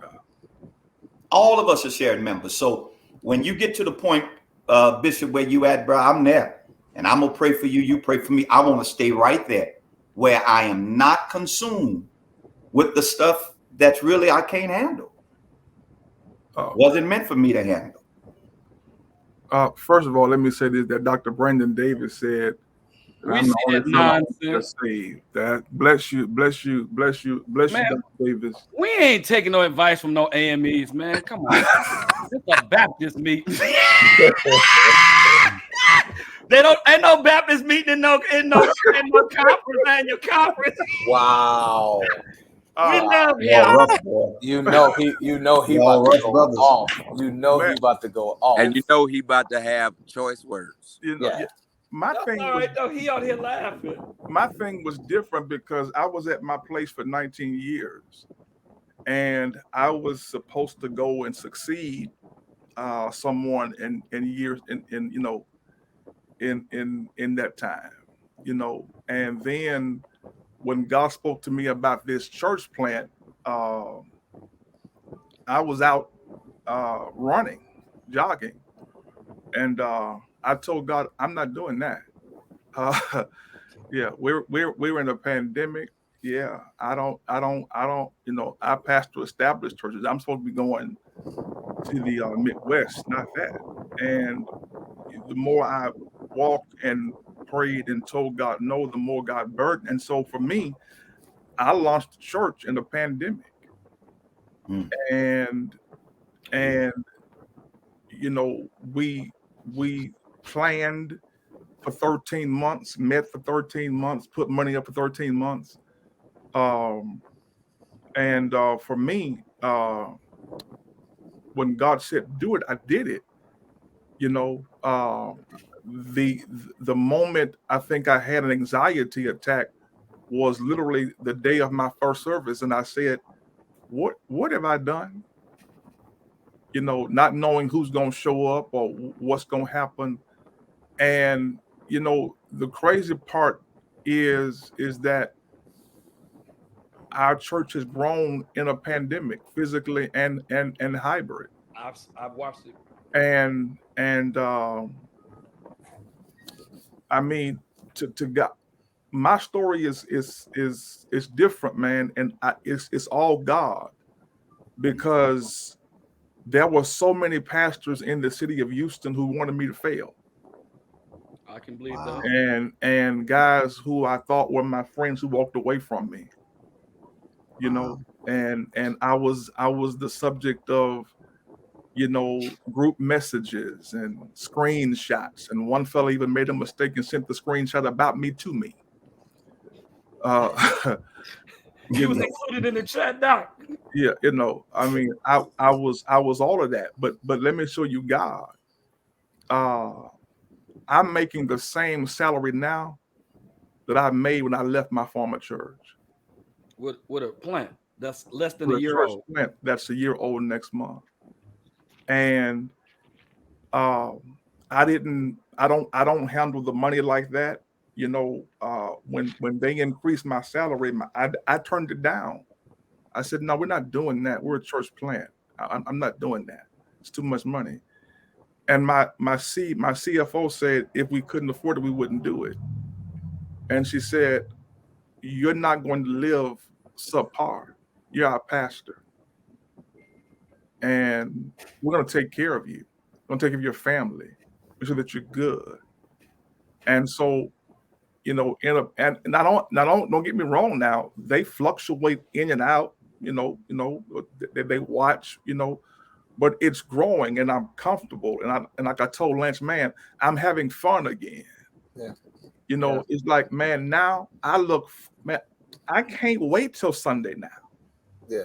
All of us are sharing members. So when you get to the point, Bishop, where you at, bro, I'm there. And I'm going to pray for you. You pray for me. I want to stay right there where I am not consumed with the stuff that's really I can't handle. Wasn't meant for me to handle. First of all, let me say this, that Dr. Brandon Davis said, I'm the only nonsense saved. That bless you, man, Dr. Davis. We ain't taking no advice from no AMEs, man. Come on. This is a Baptist meeting. Ain't no Baptist meeting in no conference, annual conference. Wow. We love y'all. You know he about to go off. You know he about to go off. And he about to have choice words. My That's thing all right, though. He out here laughing. My thing was different because I was at my place for 19 years, and I was supposed to go and succeed someone in years in that time, and then when God spoke to me about this church plant, I was out running, jogging, and I told God, I'm not doing that. Yeah, we were in a pandemic. Yeah, I pastor established churches. I'm supposed to be going to the Midwest, not that. And the more I walked and prayed and told God no, the more God burdened. And so for me, I launched the church in the pandemic. And we planned for 13 months, met for 13 months, put money up for 13 months. For me, when God said do it, I did it. The moment I think I had an anxiety attack was literally the day of my first service, and I said, what have I done? Not knowing who's going to show up or what's going to happen. And the crazy part is that our church has grown in a pandemic, physically and hybrid. I've watched it. And I mean, to God, my story is different, man, and it's all God, because there were so many pastors in the city of Houston who wanted me to fail. I can believe that. And guys who I thought were my friends who walked away from me, you know, and I was the subject of, you know, group messages and screenshots, and one fella even made a mistake and sent the screenshot about me to me. He was included in the chat, Doc. Yeah, you know, I mean, I was all of that, but let me show you God. I'm making the same salary now that I made when I left my former church. With a plant that's less than a year old. Plant that's a year old next month. And I don't handle the money like that. You know, when they increased my salary, I turned it down. I said, no, we're not doing that. We're a church plant. I'm not doing that. It's too much money. And my CFO said, if we couldn't afford it, we wouldn't do it. And she said, you're not going to live subpar. You're our pastor. And we're going to take care of you. We're going to take care of your family. Make sure that you're good. And so, you know, and don't get me wrong now, they fluctuate in and out, you know, they watch, you know, but it's growing and I'm comfortable. And like I told Lance, man, I'm having fun again. Yeah. You know, it's like, man, now I can't wait till Sunday now. Yeah.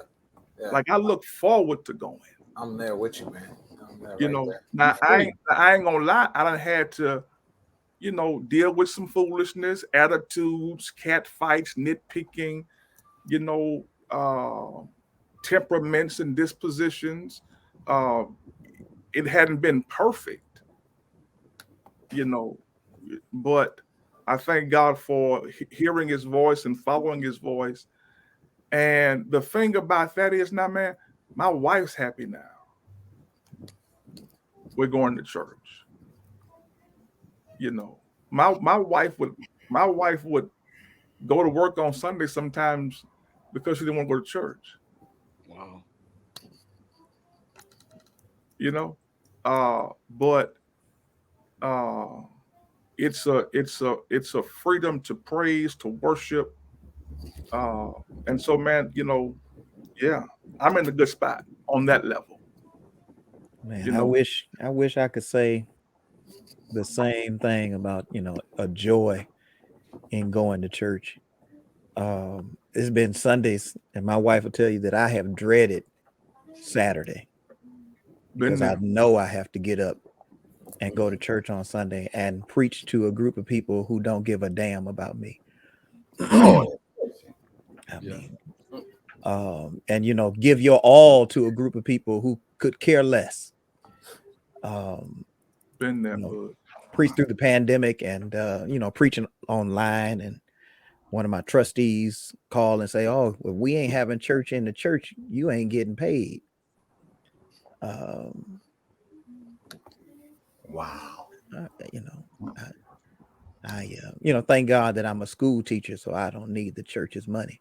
Like I look forward to going. I'm there with you, man. You know, now I ain't gonna lie, I done had to, you know, deal with some foolishness, attitudes, cat fights, nitpicking, you know, temperaments and dispositions. It hadn't been perfect, you know, but I thank God for hearing his voice and following his voice. And the thing about that is now, man, my wife's happy now. We're going to church. You know, my wife would go to work on Sunday sometimes because she didn't want to go to church. Wow. You know, but it's a freedom to praise, to worship, and so, man, you know, yeah, I'm in a good spot on that level. Man, you know? I wish I could say the same thing about, you know, a joy in going to church. It's been Sundays, and my wife will tell you that I have dreaded Saturday because I know I have to get up and go to church on Sunday and preach to a group of people who don't give a damn about me. I mean, and you know, give your all to a group of people who could care less. Been there, you know, preach through the pandemic and you know, preaching online, and one of my trustees call and say, oh, well, we ain't having church in the church, you ain't getting paid. Wow. You know, I you know, thank God that I'm a school teacher, so I don't need the church's money.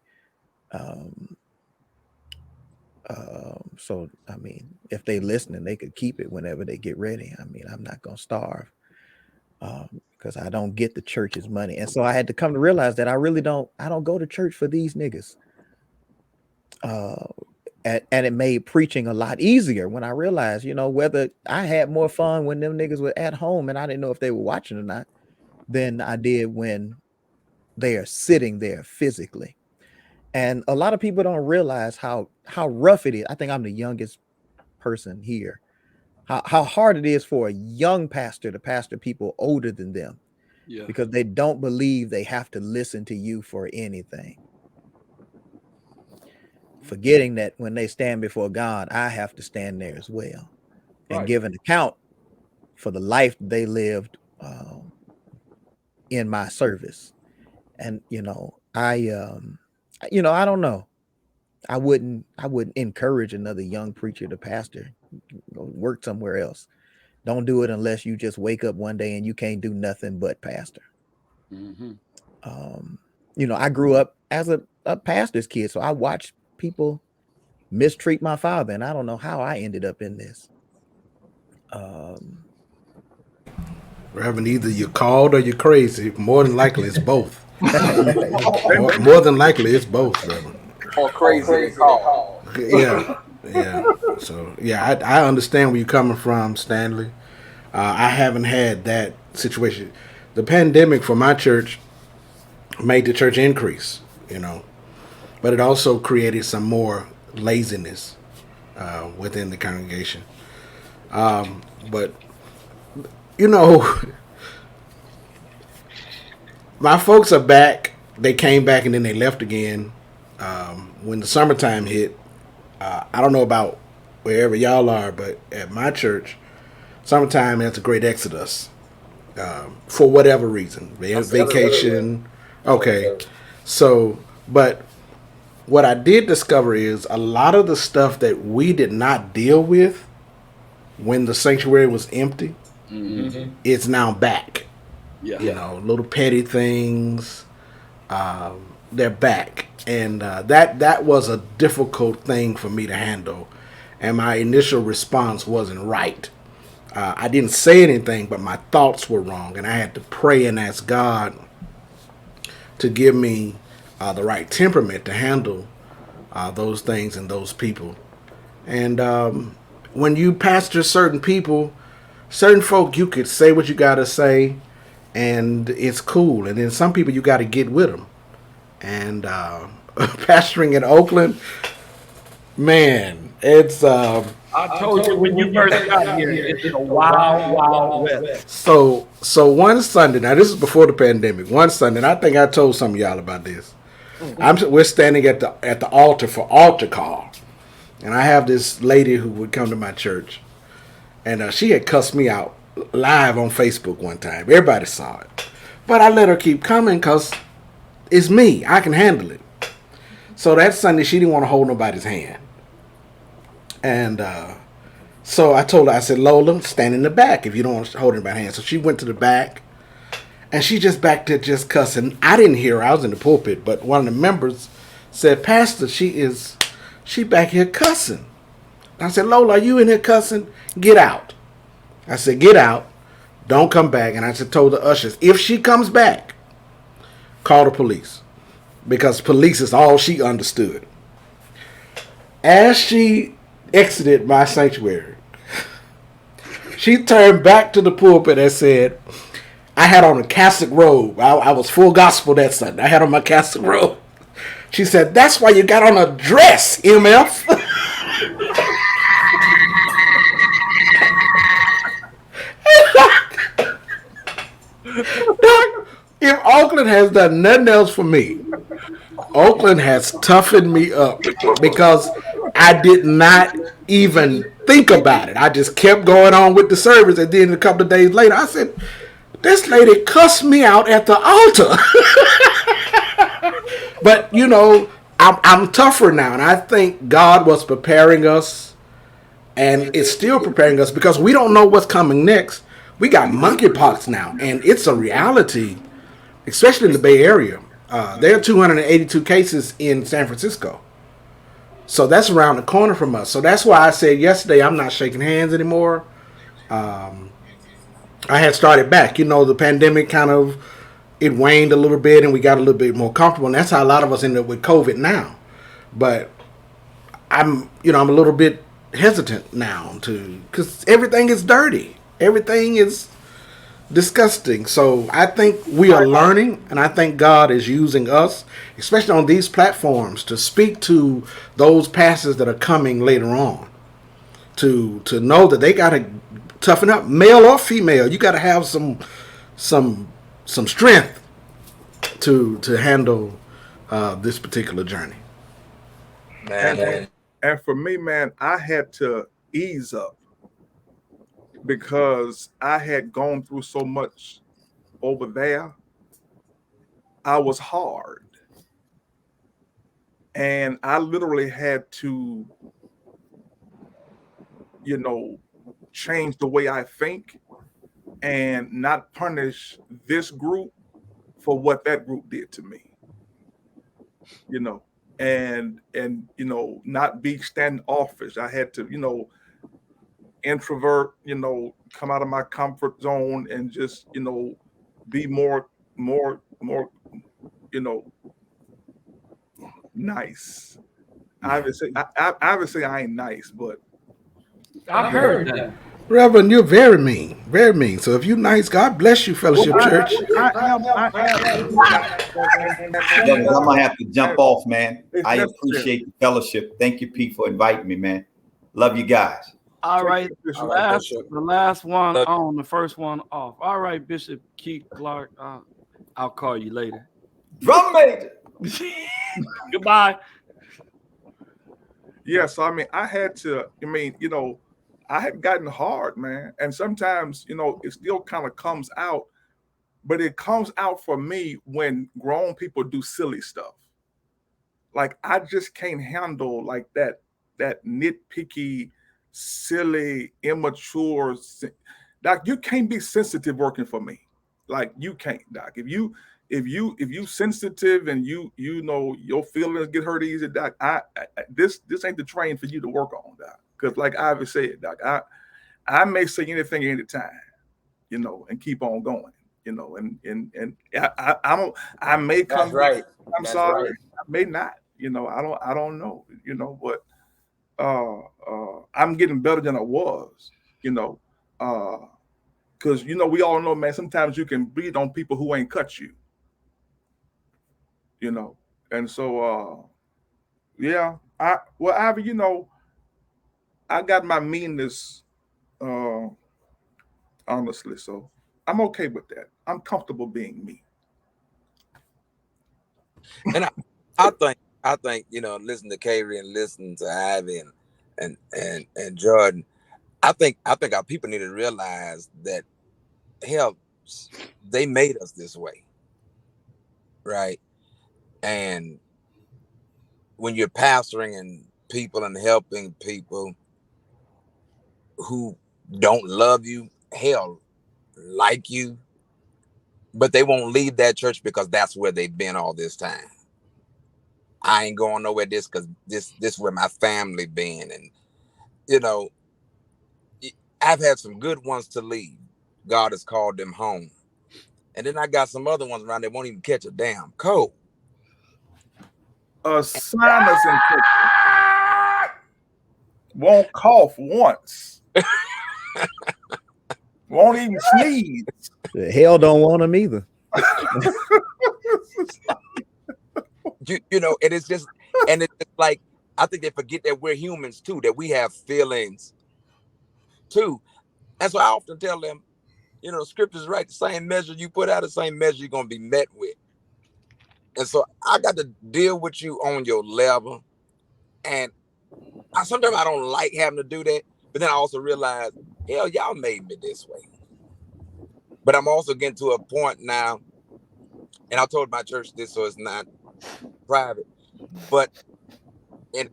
So I mean, if they listening, they could keep it whenever they get ready. I mean, I'm not gonna starve because I don't get the church's money. And so I had to come to realize that I don't go to church for these niggas. And it made preaching a lot easier when I realized, you know, whether I had more fun when them niggas were at home and I didn't know if they were watching or not than I did when they are sitting there physically. And a lot of people don't realize how rough it is. I think I'm the youngest person here. How hard it is for a young pastor to pastor people older than them, because they don't believe they have to listen to you for anything. Forgetting that when they stand before God, I have to stand there as well and give an account for the life they lived in my service. And I don't know. I wouldn't encourage another young preacher to pastor. Go work somewhere else. Don't do it unless you just wake up one day and you can't do nothing but pastor. Mm-hmm. I grew up as a pastor's kid, so I watched people mistreat my father, and I don't know how I ended up in this. Reverend, either you're called or you're crazy. More than likely, it's both. more than likely, it's both, Reverend. Or crazy than called. Yeah. So, yeah, I understand where you're coming from, Stanley. I haven't had that situation. The pandemic for my church made the church increase, but it also created some more laziness within the congregation. But my folks are back. They came back and then they left again. When the summertime hit, I don't know about wherever y'all are, but at my church, summertime that's a great exodus for whatever reason. Vacation. Okay. So, but what I did discover is a lot of the stuff that we did not deal with when the sanctuary was empty, it's now back. Yeah. Little petty things, they're back. And that was a difficult thing for me to handle. And my initial response wasn't right. I didn't say anything, but my thoughts were wrong. And I had to pray and ask God to give me the right temperament to handle those things and those people. And when you pastor certain people, certain folk, you could say what you got to say, and it's cool. And then some people, you got to get with them. And pastoring in Oakland, man, it's... I told you when you first got here, it's a wild, wild west. So one Sunday, now this is before the pandemic. One Sunday, and I think I told some of y'all about this. We're standing at the altar for altar call, and I have this lady who would come to my church, and she had cussed me out live on Facebook one time. Everybody saw it, but I let her keep coming because it's me. I can handle it. So that Sunday, she didn't want to hold nobody's hand. And so I told her, I said, Lola, stand in the back if you don't want to hold anybody's hand. So she went to the back, and she just back there just cussing. I didn't hear her. I was in the pulpit, but one of the members said, Pastor, she back here cussing. I said, Lola, are you in here cussing? Get out. I said, get out. Don't come back. And I told the ushers, if she comes back, call the police. Because police is all she understood. As she exited my sanctuary, she turned back to the pulpit and said, I had on a Catholic robe. I was full gospel that Sunday. I had on my Catholic robe. She said, that's why you got on a dress, MF. If Oakland has done nothing else for me, Oakland has toughened me up because I did not even think about it. I just kept going on with the service, and then a couple of days later, I said, this lady cussed me out at the altar. But, I'm tougher now, and I think God was preparing us, and it's still preparing us because we don't know what's coming next. We got monkeypox now, and it's a reality, especially in the Bay Area. There are 282 cases in San Francisco. So that's around the corner from us. So that's why I said yesterday I'm not shaking hands anymore. I had started back. The pandemic it waned a little bit and we got a little bit more comfortable. And that's how a lot of us ended up with COVID now. But I'm a little bit hesitant now because everything is dirty. Everything is disgusting. So I think we are learning, and I think God is using us, especially on these platforms, to speak to those pastors that are coming later on, to know that they got to toughen up, male or female. You got to have some strength to handle this particular journey. Man. And for me, man, I had to ease up because I had gone through so much over there I was hard. And I literally had to, change the way I think and not punish this group for what that group did to me. And not be standoffish. I had to, introvert, come out of my comfort zone and just, be more, nice. Obviously, I ain't nice, but I heard that. Reverend, you're very mean, very mean. So if you nice, God bless you, Fellowship Church. Brothers, I'm gonna have to jump off, man. It's I necessary. appreciate the fellowship. Thank you, Pete, for inviting me, man. Love you guys. All right, All right, Bishop. the last one on, the first one off. All right, Bishop Keith Clark. I'll call you later. Drum major. Goodbye. Yeah, so I mean, I had gotten hard, man. And sometimes, it still kind of comes out, but it comes out for me when grown people do silly stuff. Like I just can't handle like that nitpicky, silly, immature. Doc, you can't be sensitive working for me. Like you can't, Doc. If you sensitive and your feelings get hurt easy, Doc, this ain't the train for you to work on, Doc. Because like Ivey said, Doc, I may say anything anytime, and keep on going, and I may come. That's right. I'm That's sorry, right. I may not. I don't know. But I'm getting better than I was. Because we all know, man. Sometimes you can bleed on people who ain't cut you. And so yeah. Ivy, I got my meanness, honestly. So I'm okay with that. I'm comfortable being me. And I think listen to Kayre and listen to Ivy and Jordan. I think our people need to realize that hell, they made us this way, right? And when you're pastoring and people and helping people who don't love you, hell, like you, but they won't leave that church because that's where they've been all this time. I ain't going nowhere because this where my family been. And I've had some good ones to leave. God has called them home. And then I got some other ones around that won't even catch a damn cold. Sinus infection. Won't cough once. Won't even sneeze. The hell don't want them either. And it's just like, I think they forget that we're humans too, that we have feelings too. That's why I often tell them, scripture's right. The same measure you put out, the same measure you're going to be met with. And so I got to deal with you on your level. And sometimes I don't like having to do that. But then I also realize, hell, y'all made me this way. But I'm also getting to a point now, and I told my church this, so it's not private. But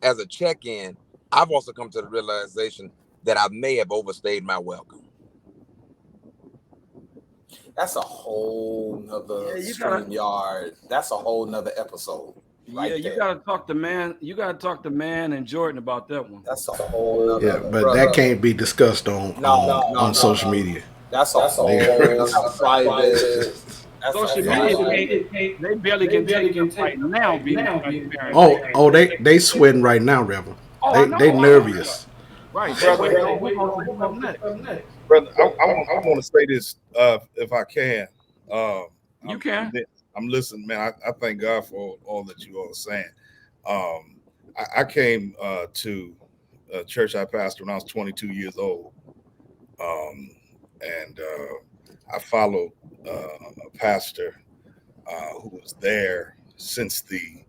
as a check-in, I've also come to the realization that I may have overstayed my welcome. That's a whole nother StreamYard. That's a whole nother episode. Right, you gotta talk to Mann. You gotta talk to Mann and Jordan about that one. That's a whole nother. But that can't be discussed on social media. That's a whole private. Social media, they barely can take right now. They sweating right now, Reverend. They nervous. Right, brother. I want to say this, if I can. You can. I'm listening, man. I thank God for all that you all are saying. I came to a church I pastored when I was 22 years old, and I followed a pastor who was there since the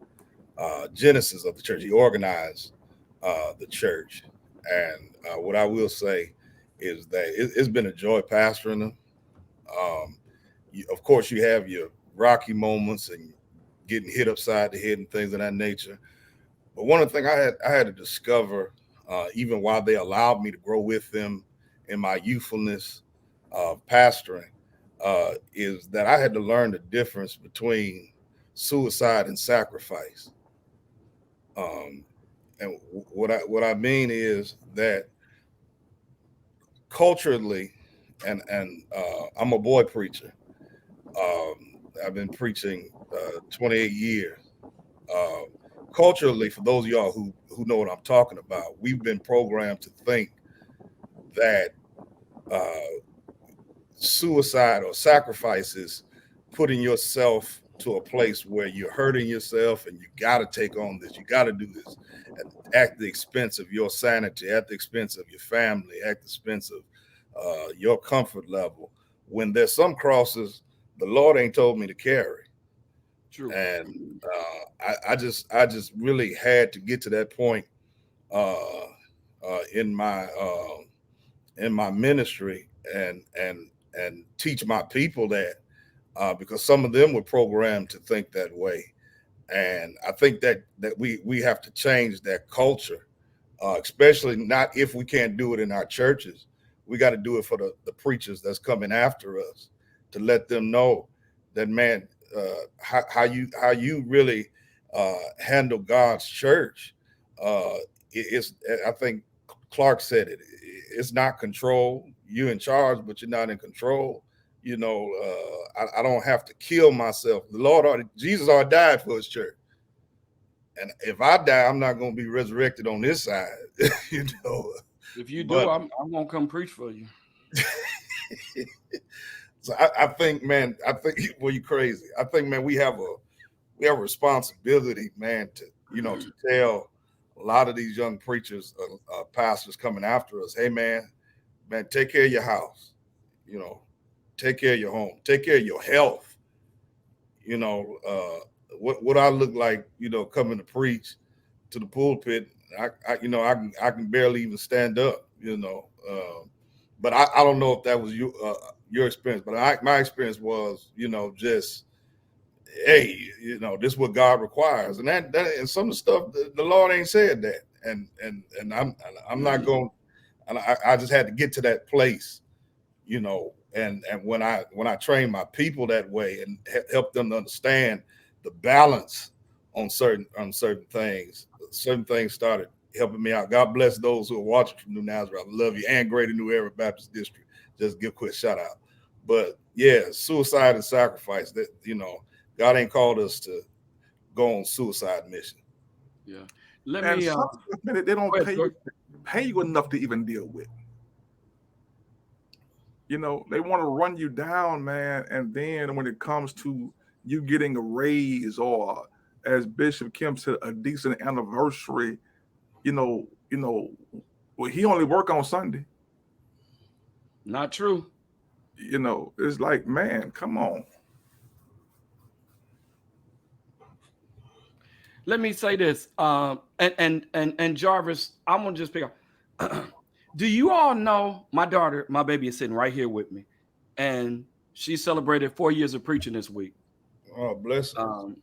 genesis of the church. He organized the church, and what I will say is that it's been a joy pastoring them. Of course, you have your rocky moments and getting hit upside the head and things of that nature. But one of the things I had to discover, even while they allowed me to grow with them in my youthfulness of pastoring, is that I had to learn the difference between suicide and sacrifice. And what I mean is that culturally, and I'm a boy preacher. I've been preaching 28 years. Culturally, for those of y'all who know what I'm talking about, we've been programmed to think that suicide or sacrifice is putting yourself to a place where you're hurting yourself and you got to take on this, you got to do this at the expense of your sanity, at the expense of your family, at the expense of your comfort level. When there's some crosses the Lord ain't told me to carry. True. And I just really had to get to that point in my ministry and teach my people that, because some of them were programmed to think that way. And I think that we have to change that culture, especially not if we can't do it in our churches. We got to do it for the preachers that's coming after us, to let them know that, man, how you really handle God's church. It's, I think Clark said it. It's not control. You're in charge, but you're not in control. You know, I don't have to kill myself. Jesus already died for his church. And if I die, I'm not going to be resurrected on this side. You know. If you do, I'm going to come preach for you. So I think, man, well, you crazy. I think, man, we have a responsibility, man, to tell a lot of these young preachers, pastors coming after us, hey, man, take care of your house, take care of your home, take care of your health. What I look like, coming to preach to the pulpit, I can barely even stand up, but I don't know if that was your experience, but my experience was, just, hey, this is what God requires, and that and some of the stuff the Lord ain't said that, and I'm not going, and I just had to get to that place, and when I train my people that way and help them to understand the balance on certain things started helping me out. God bless those who are watching from New Nazareth. I love you, and Greater New Era Baptist District. Just give a quick shout out. But yeah, suicide and sacrifice. That God ain't called us to go on suicide mission. Yeah. They don't pay you enough to even deal with. They want to run you down, man. And then when it comes to you getting a raise, or as Bishop Kemp said, a decent anniversary, well, he only work on Sunday. Not true. It's like, man, come on. Let me say this, and Jarvis, I'm gonna just pick up. Do you all know my daughter, my baby, is sitting right here with me, and she celebrated 4 years of preaching this week. Oh, bless her.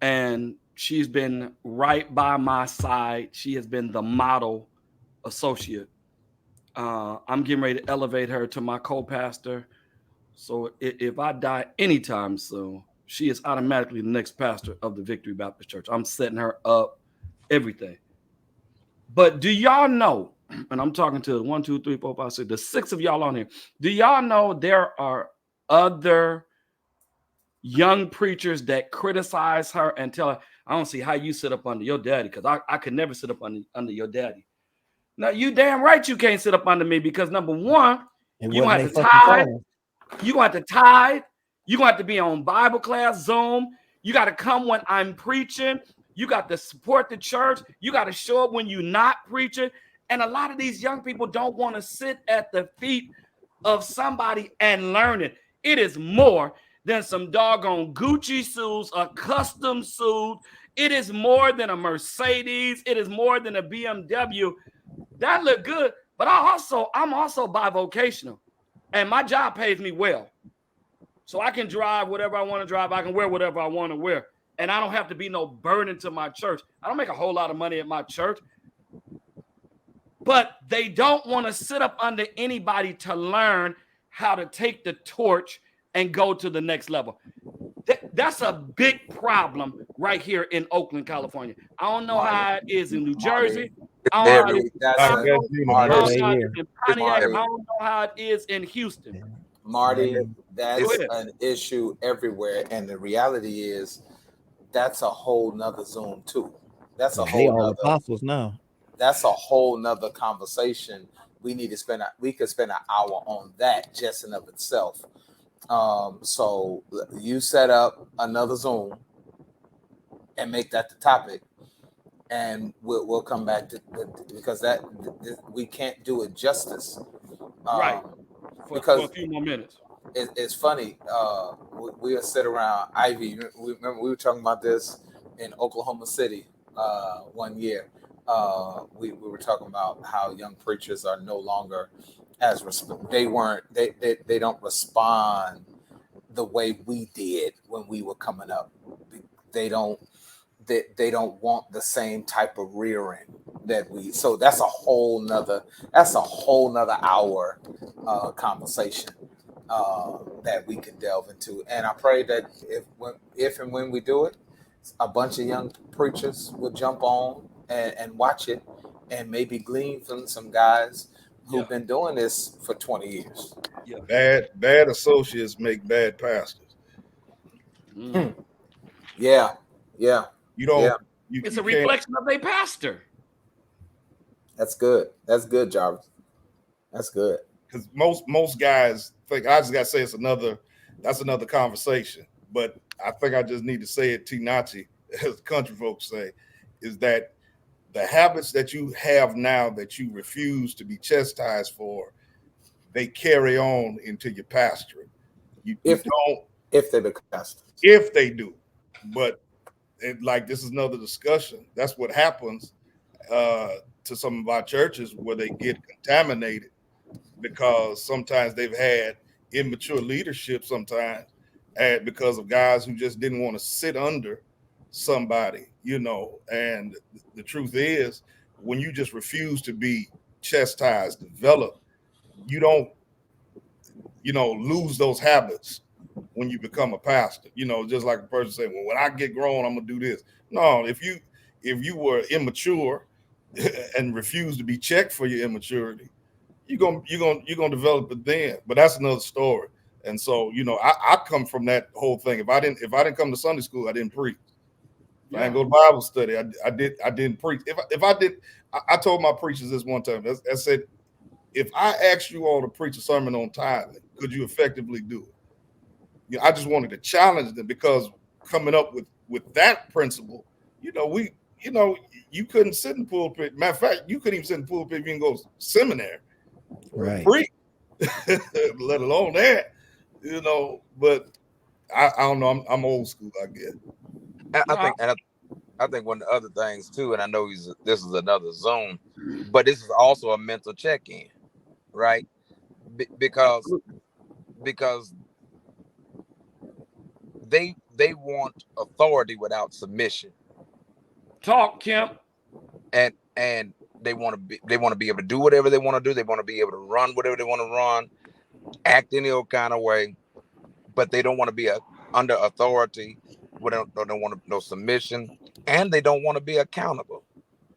And she's been right by my side. She has been the model associate. I'm getting ready to elevate her to my co-pastor. So if I die anytime soon, she is automatically the next pastor of the Victory Baptist Church. I'm setting her up, everything. But do y'all know, and I'm talking to 1, 2, 3, 4, 5, 6, the 6 of y'all on here. Do y'all know there are other young preachers that criticize her and tell her, I don't see how you sit up under your daddy, because I could never sit up under your daddy. Now, you damn right you can't sit up under me, because number one, you have to tithe. You're going to have to tithe. You're going to have to be on Bible class, Zoom. You got to come when I'm preaching. You got to support the church. You got to show up when you're not preaching. And a lot of these young people don't want to sit at the feet of somebody and learn it. It is more than some doggone Gucci suits, a custom suit. It is more than a Mercedes. It is more than a BMW. That look good, but I'm also bivocational, and my job pays me well. So I can drive whatever I want to drive. I can wear whatever I want to wear. And I don't have to be no burden to my church. I don't make a whole lot of money at my church. But they don't want to sit up under anybody to learn how to take the torch and go to the next level. That's a big problem right here in Oakland, California. I don't know how it is in New Jersey. I don't know how it is in Pontiac. I don't know how it is in Houston. Marty, that's an issue everywhere. And the reality is that's a whole nother Zoom too. That's a whole nother apostles now. That's a whole nother conversation. We could spend an hour on that just in of itself. So you set up another Zoom and make that the topic, and we'll come back to because we can't do it justice. Right. For a few more minutes. It's funny. We'll sit around Ivey. Remember we were talking about this in Oklahoma City one year. We were talking about how young preachers are no longer as they don't respond the way we did when we were coming up. They don't want the same type of rearing that we. So that's a whole nother hour conversation that we can delve into. And I pray that if and when we do it, a bunch of young preachers will jump on and watch it and maybe glean from some guys who've been doing this for 20 years. Bad associates make bad pastors. Yeah. It's a reflection of a pastor. That's good. That's good, Jarvis. That's good. Because most guys think I just gotta say that's another conversation. But I think I just need to say it, T-Nazi, as country folks say, is that the habits that you have now that you refuse to be chastised for, they carry on into your pastorate. If they become pastors. If they do. But this is another discussion. That's what happens to some of our churches where they get contaminated because sometimes they've had immature leadership sometimes because of guys who just didn't want to sit under somebody, and the truth is when you just refuse to be chastised, develop, you don't, lose those habits when you become a pastor, just like a person saying, well, when I get grown, I'm gonna do this. No, if you were immature and refuse to be checked for your immaturity, you're gonna develop it then. But that's another story. And so, I come from that whole thing. If I didn't come to Sunday school, I didn't preach. I didn't go to Bible study. I didn't preach. If I did, I told my preachers this one time. I said, if I asked you all to preach a sermon on tithing, could you effectively do it? I just wanted to challenge them because coming up with that principle, you couldn't sit in the pulpit. Matter of fact, you couldn't even sit in the pulpit if you can go to seminary, right? Preach, let alone that, But I don't know. I'm old school, I guess. I think one of the other things too, and I know this is another Zoom, but this is also a mental check-in, right? Because they want authority without submission. Talk, Kemp. And they want to be able to do whatever they want to do. They want to be able to run whatever they want to run, act any old kind of way, but they don't want to be under authority. They don't want no submission, and they don't want to be accountable.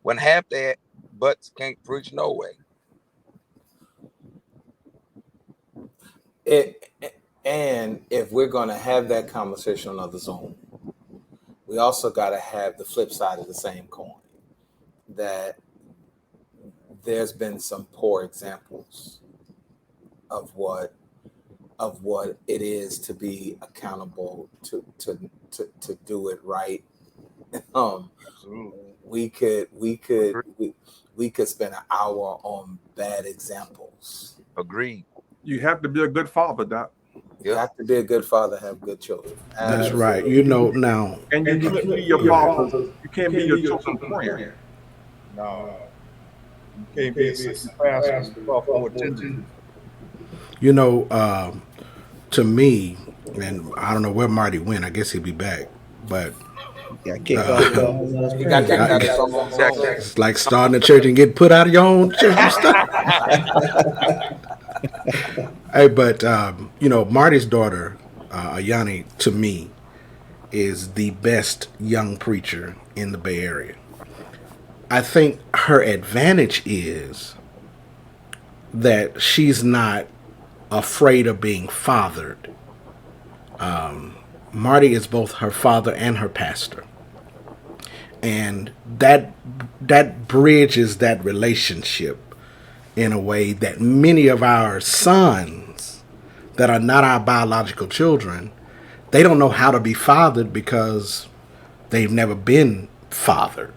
When half their butts can't preach no way. And if we're going to have that conversation on the Zoom, we also got to have the flip side of the same coin, that there's been some poor examples of what it is to be accountable, to do it right. We could spend an hour on bad examples. Agreed. You have to be a good father, Doc. You have to be a good father, have good children. That's right. Now. And you can't be your father. You can't be your children's friend. No. You can't be a assistant pastor for attention. To me, And I don't know where Marty went. I guess he'll be back. But Got kicked off. He got kicked out of his own room. it's like starting a church and getting put out of your own church and stuff. Hey, but Marty's daughter, Ayani, to me, is the best young preacher in the Bay Area. I think her advantage is that she's not afraid of being fathered. Marty is both her father and her pastor. And that bridges that relationship in a way that many of our sons that are not our biological children, they don't know how to be fathered because they've never been fathered.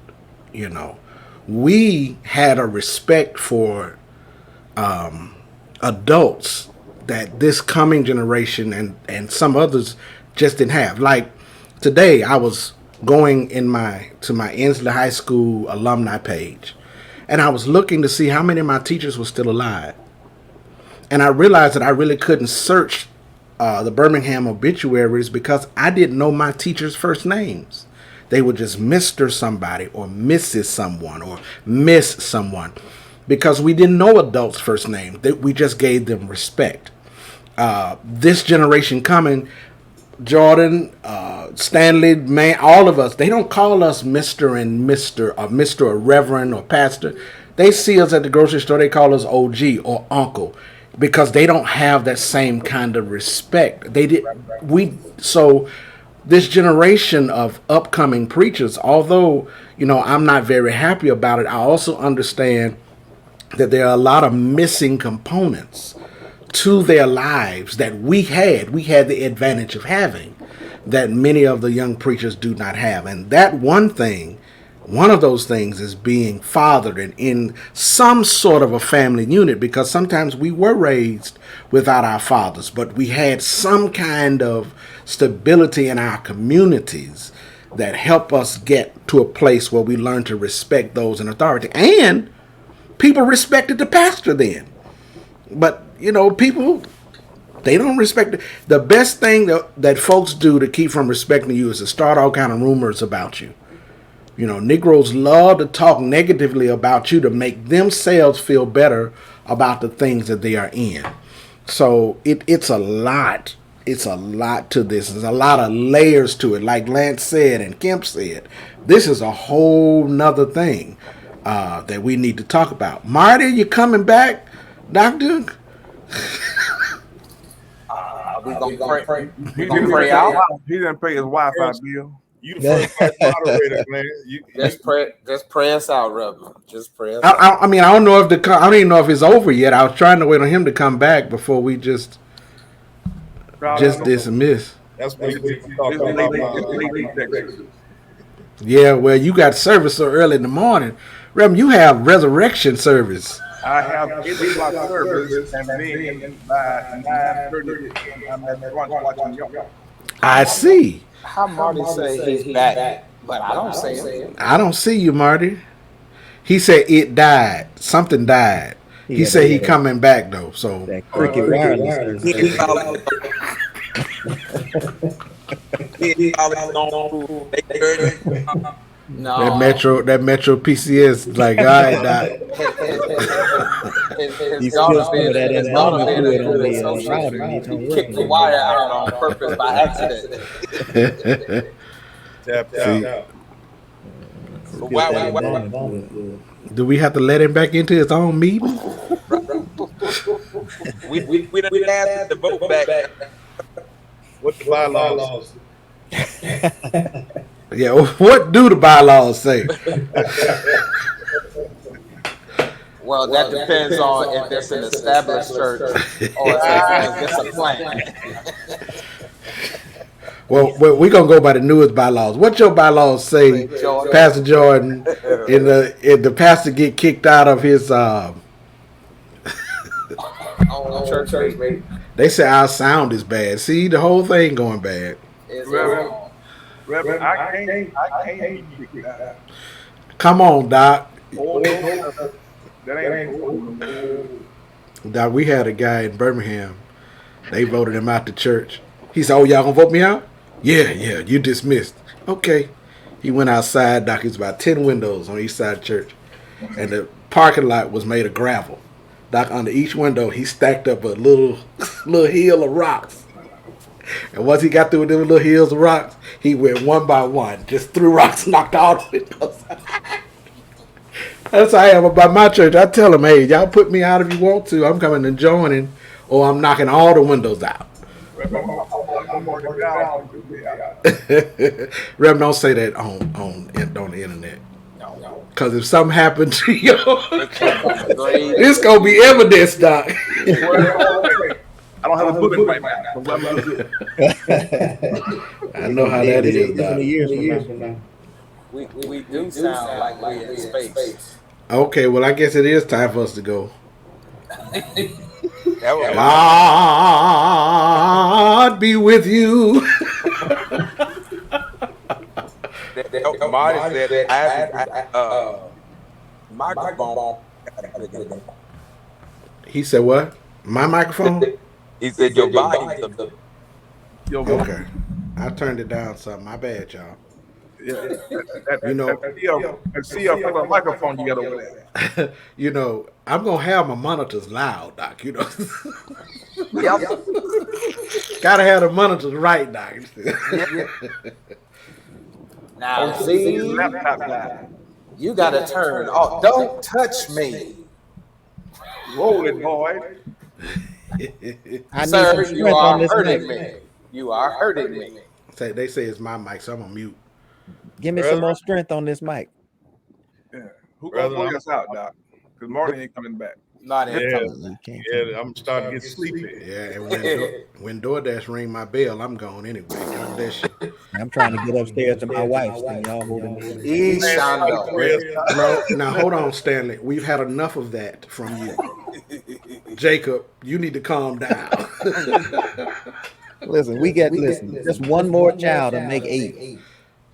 We had a respect for adults that this coming generation and some others just didn't have. Like today, I was going to my Inslee High School alumni page, and I was looking to see how many of my teachers were still alive. And I realized that I really couldn't search the Birmingham obituaries because I didn't know my teachers' first names. They were just Mr. somebody or Mrs. someone or Miss someone because we didn't know adults' first names. We just gave them respect. This generation coming, Jordan, Stanley, Mann, all of us, they don't call us Mr. and Mr. or Mr. or Reverend or Pastor. They see us at the grocery store, they call us OG or Uncle because they don't have that same kind of respect. So this generation of upcoming preachers, although, I'm not very happy about it, I also understand that there are a lot of missing components to their lives that we had the advantage of having that many of the young preachers do not have. And that one of those things is being fathered and in some sort of a family unit, because sometimes we were raised without our fathers, but we had some kind of stability in our communities that help us get to a place where we learn to respect those in authority. And people respected the pastor then. But people, they don't respect it. The best thing that folks do to keep from respecting you is to start all kind of rumors about you. Negroes love to talk negatively about you to make themselves feel better about the things that they are in. So it's a lot. It's a lot to this. There's a lot of layers to it. Like Lance said and Kemp said, this is a whole nother thing that we need to talk about. Marty, you coming back, Doctor? We gonna pray out. He didn't pay his Wi-Fi bill. You the first moderator, man. Just pray us out, Reverend. Just pray us I out. I mean, I don't know if I don't even know if it's over yet. I was trying to wait on him to come back before we just dismiss. That's what we talk about. Yeah, well, you got service so early in the morning. Reverend, you have resurrection service. I have 8 o'clock service, and then by 9:30, I'm at lunch watching y'all. I see. How Marty say he's back, but I don't see him. I don't see you, Marty. He said it died. Something died. He said he coming back though. So That cricket wireless. No, that Metro PCS like I died. You still some of that embalming fluid on the router. He kicked the wire out on purpose by accident. Tap out. Do we have to let him back into his own meeting? We done asked the vote back. What the bylaws? Yeah, what do the bylaws say? Well, that depends on if it's an established church or if it's a plan. Well, we're gonna go by the newest bylaws. What your bylaws say, Jordan. Pastor Jordan? If the pastor get kicked out of his church meeting. they say our sound is bad. See, the whole thing going bad. Reverend, I can't be kicked out. Come on, Doc. That ain't Doc, we had a guy in Birmingham. They voted him out the church. He said, "Oh, y'all gonna vote me out?" Yeah, you dismissed. Okay. He went outside, Doc. It's about 10 windows on each side of the church. And the parking lot was made of gravel. Doc, under each window, he stacked up a little hill of rocks. And once he got through with them little hills of rocks, he went one by one, just threw rocks, knocked all the windows out. That's how I am about my church. I tell them, hey, y'all put me out if you want to. I'm coming and joining, or I'm knocking all the windows out. Rev, don't say that on the internet. Because if something happened to you, it's going to be evidence, Doc. I don't have a book right now. I know how that is, Doc. We do sound like we're in space. Okay, well, I guess it is time for us to go. God be with you. Marty said, microphone. He said what? My microphone? He said your volume. Okay. I turned it down some. My bad, y'all. Yeah. You know, see a microphone you got over there. You know, I'm gonna have my monitors loud, Doc. You know, gotta have the monitors right, Doc. Now, see, you gotta turn off. Don't touch me. Roll it, boy. Sir, you are hurting me. You are hurting me. They say it's my mic, so I'm on mute. Give me some more strength on this mic. Yeah. Who gonna pull us out, Doc? Because Marty ain't coming back. Not Yeah, I'm starting to get sleepy. Yeah, and when DoorDash ring my bell, I'm gone anyway. God bless you. I'm trying to get upstairs to my wife. And y'all holding me. Now hold on, Stanley. We've had enough of that from you. Jacob, you need to calm down. Listen, just one more child to make 8.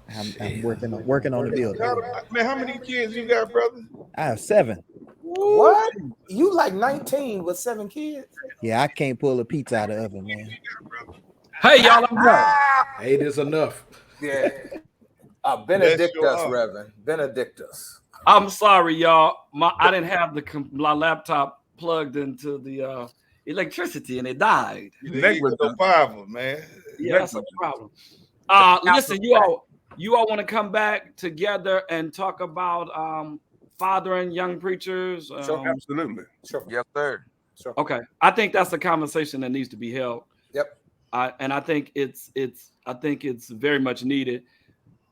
I'm working on the building. Man, how many kids you got, brother? I have 7. What? You like 19 with 7 kids? Yeah, I can't pull a pizza out of the oven, man. Hey, y'all, I'm done. 8 is enough. Yeah. Benedict us, Reverend. Benedict us. I'm sorry, y'all. I didn't have my laptop plugged into the electricity, and it died. Neck was so powerful, man. Yeah, that's a problem. Listen, you all want to come back together and talk about fathering young preachers? Sure, absolutely. Sure. Yes, sir. Sure. Okay, I think that's a conversation that needs to be held. Yep. And I think it's very much needed.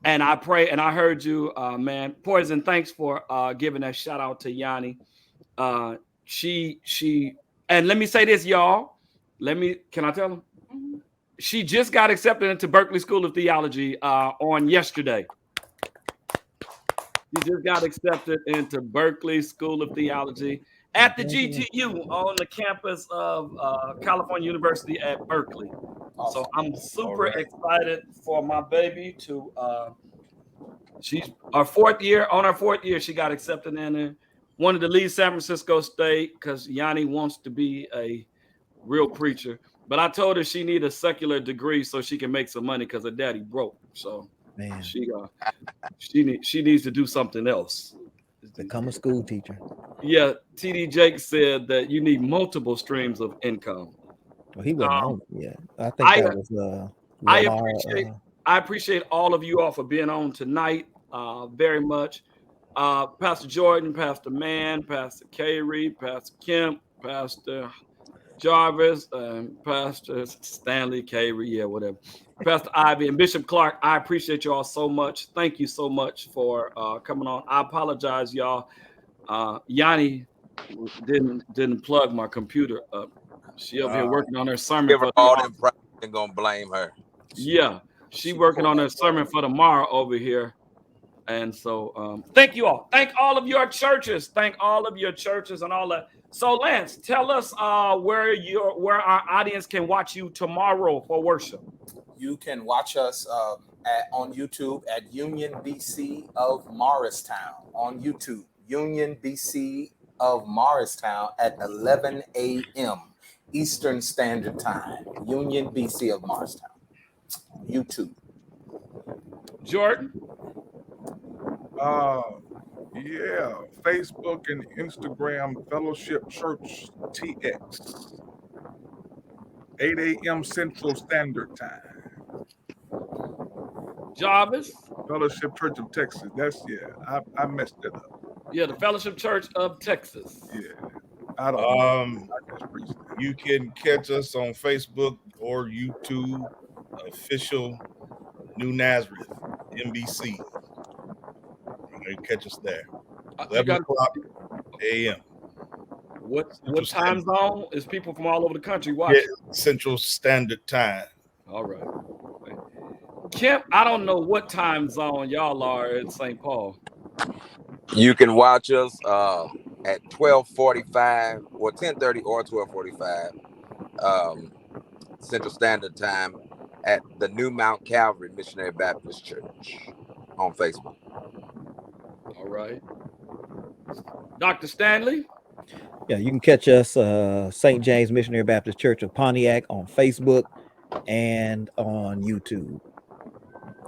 And I pray, and I heard you, man. Poison, thanks for giving that shout out to Yanni. She, and let me say this, y'all. Can I tell them? Mm-hmm. She just got accepted into Berkeley School of Theology on yesterday. She just got accepted into Berkeley School of Theology at the GTU on the campus of California University at Berkeley. Awesome. So I'm super excited for my baby to. She's our 4th year. On her 4th year, she got accepted in there. Wanted to leave San Francisco State because Yanni wants to be a real preacher. But I told her she need a secular degree so she can make some money because her daddy broke. So man, she needs to do something else. Become a school teacher. Yeah, TD Jake said that you need multiple streams of income. Well, he wasn't on it yet. I think that was. I appreciate all of you all for being on tonight. Very much. Pastor Jordan, Pastor Mann, Pastor Kayre, Pastor Kemp, Pastor Jarvis, Pastor Stanley, Kayre, whatever. Pastor Ivey and Bishop Clark, I appreciate you all so much. Thank you so much for coming on. I apologize, y'all. Yanni didn't plug my computer up. She up here working on her sermon. Give her all them pride and gonna blame her. Yeah, she working on her sermon for tomorrow over here. And so thank you all. Thank all of your churches. Thank all of your churches and all that. So Lance, tell us where our audience can watch you tomorrow for worship. You can watch us on YouTube at Union BC of Morristown on YouTube. Union BC of Morristown at 11 a.m. Eastern Standard Time, Union, BC of Morristown. YouTube. Jordan? Yeah, Facebook and Instagram, Fellowship Church TX, 8 a.m. Central Standard Time. Jarvis? Fellowship Church of Texas. I messed it up. Yeah, the Fellowship Church of Texas. Yeah, I don't know. You can catch us on Facebook or YouTube, official New Nazareth, NBC. You can catch us there. 11 o'clock a.m. What time zone is people from all over the country watching? Yeah, Central Standard Time. All right. Kemp, I don't know what time zone y'all are in St. Paul. You can watch us at 12:45 or 10:30 or 12:45 Central Standard Time at the New Mount Calvary Missionary Baptist Church on Facebook. All right. Dr. Stanley? Yeah, you can catch us St. James Missionary Baptist Church of Pontiac on Facebook and on YouTube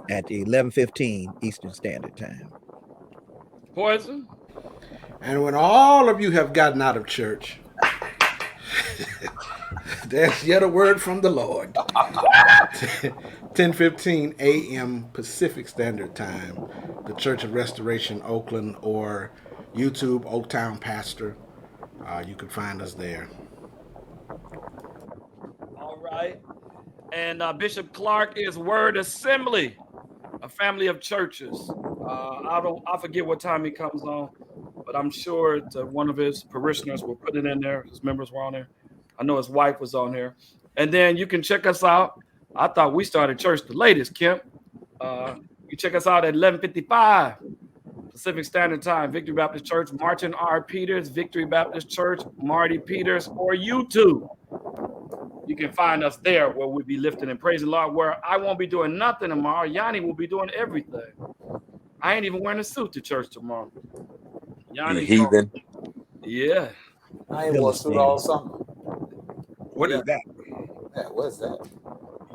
at 11:15 Eastern Standard Time. Poison? And when all of you have gotten out of church, there's yet a word from the Lord. 10:15 a.m. Pacific Standard Time, the Church of Restoration, Oakland, or YouTube, Oaktown Pastor. You can find us there. All right. And Bishop Clark is Word Assembly, a family of churches. I forget what time he comes on, but I'm sure one of his parishioners will put it in there. His members were on there. I know his wife was on here. And then you can check us out. I thought we started church the latest, Kemp. You check us out at 11:55 Pacific Standard Time, Victory Baptist Church, Martin R. Peters, Victory Baptist Church, Marty Peters, or YouTube. You can find us there where we'll be lifting and praising the Lord, where I won't be doing nothing tomorrow. Yanni will be doing everything. I ain't even wearing a suit to church tomorrow. Yanni, heathen. Yeah. I ain't wore a suit all summer. What is that? Yeah, what is that?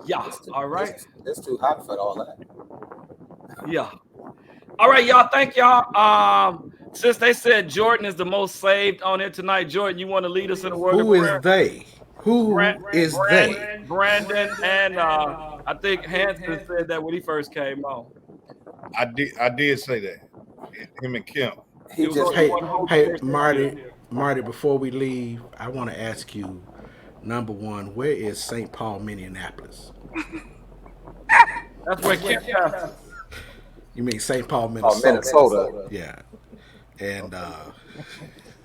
Yeah, all right. It's too hot for all that. Yeah. All right, y'all. Thank y'all. Since they said Jordan is the most saved on it tonight, Jordan, you want to lead us in a word of prayer? Who is they? Who is they? Brandon and I think Hanson said that when he first came on. I did say that. Him and Kemp. Hey, Marty, before we leave, I want to ask you, number one, where is St. Paul, Minneapolis? That's where Kemp is. You mean St. Paul, Minnesota? Oh, Minnesota. Yeah. And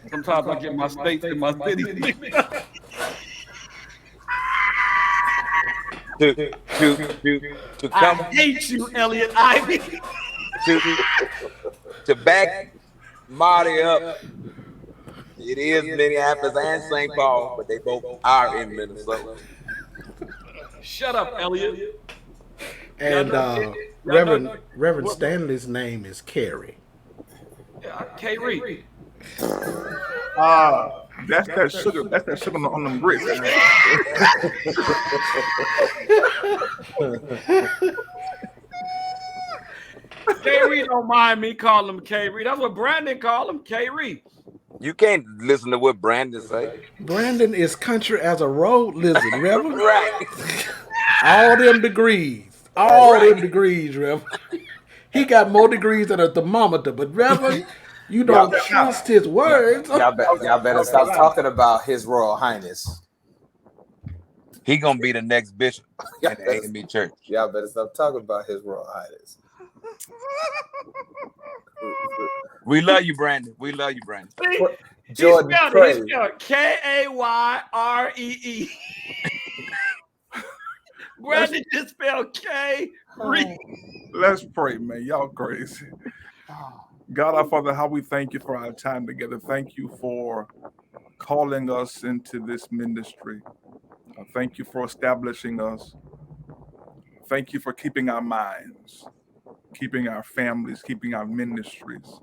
sometimes I get my states and my cities. to come. I hate you, Elliott, Ivey. To back Marty up. It is Minneapolis and St. Paul, but they both are in Minnesota. Shut up, Elliott. And Reverend Stanley's name is Kayre. Yeah, Kayre. That's that sugar. That's that sugar on them grits. Kayre don't mind me calling him Kayre. That's what Brandon called him, Kayre. You can't listen to what Brandon say. Brandon is country as a road lizard, Reverend. Right. All them degrees. Them degrees, Reverend. He got more degrees than a thermometer, but Reverend, you don't trust his words. Y'all better stop talking about His Royal Highness. He gonna be the next bishop in the A&B Church. Y'all better stop talking about His Royal Highness. We love you, Brandon. We love you, Brandon. Jordan, he spelled Kayree. Brandon just spelled K. Let's pray, man. Y'all crazy. God, our Father, how we thank you for our time together. Thank you for calling us into this ministry. Thank you for establishing us. Thank you for keeping our minds, keeping our families, keeping our ministries,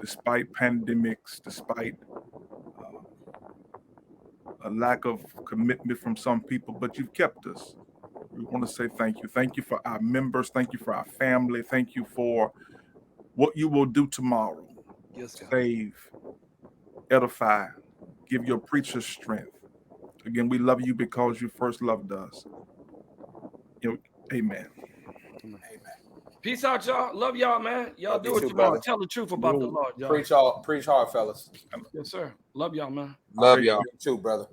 despite pandemics, despite a lack of commitment from some people, but you've kept us. We want to say thank you. Thank you for our members. Thank you for our family. Thank you for what you will do tomorrow. Yes, God. Save, edify, give your preachers strength. Again, we love you because you first loved us. Amen. Amen. Peace out, y'all. Love y'all, man. Y'all Love do you it too, tomorrow. brother. Tell the truth about the Lord, y'all. Preach hard, fellas. Yes, sir. Love y'all, man. Love y'all. You too, brother.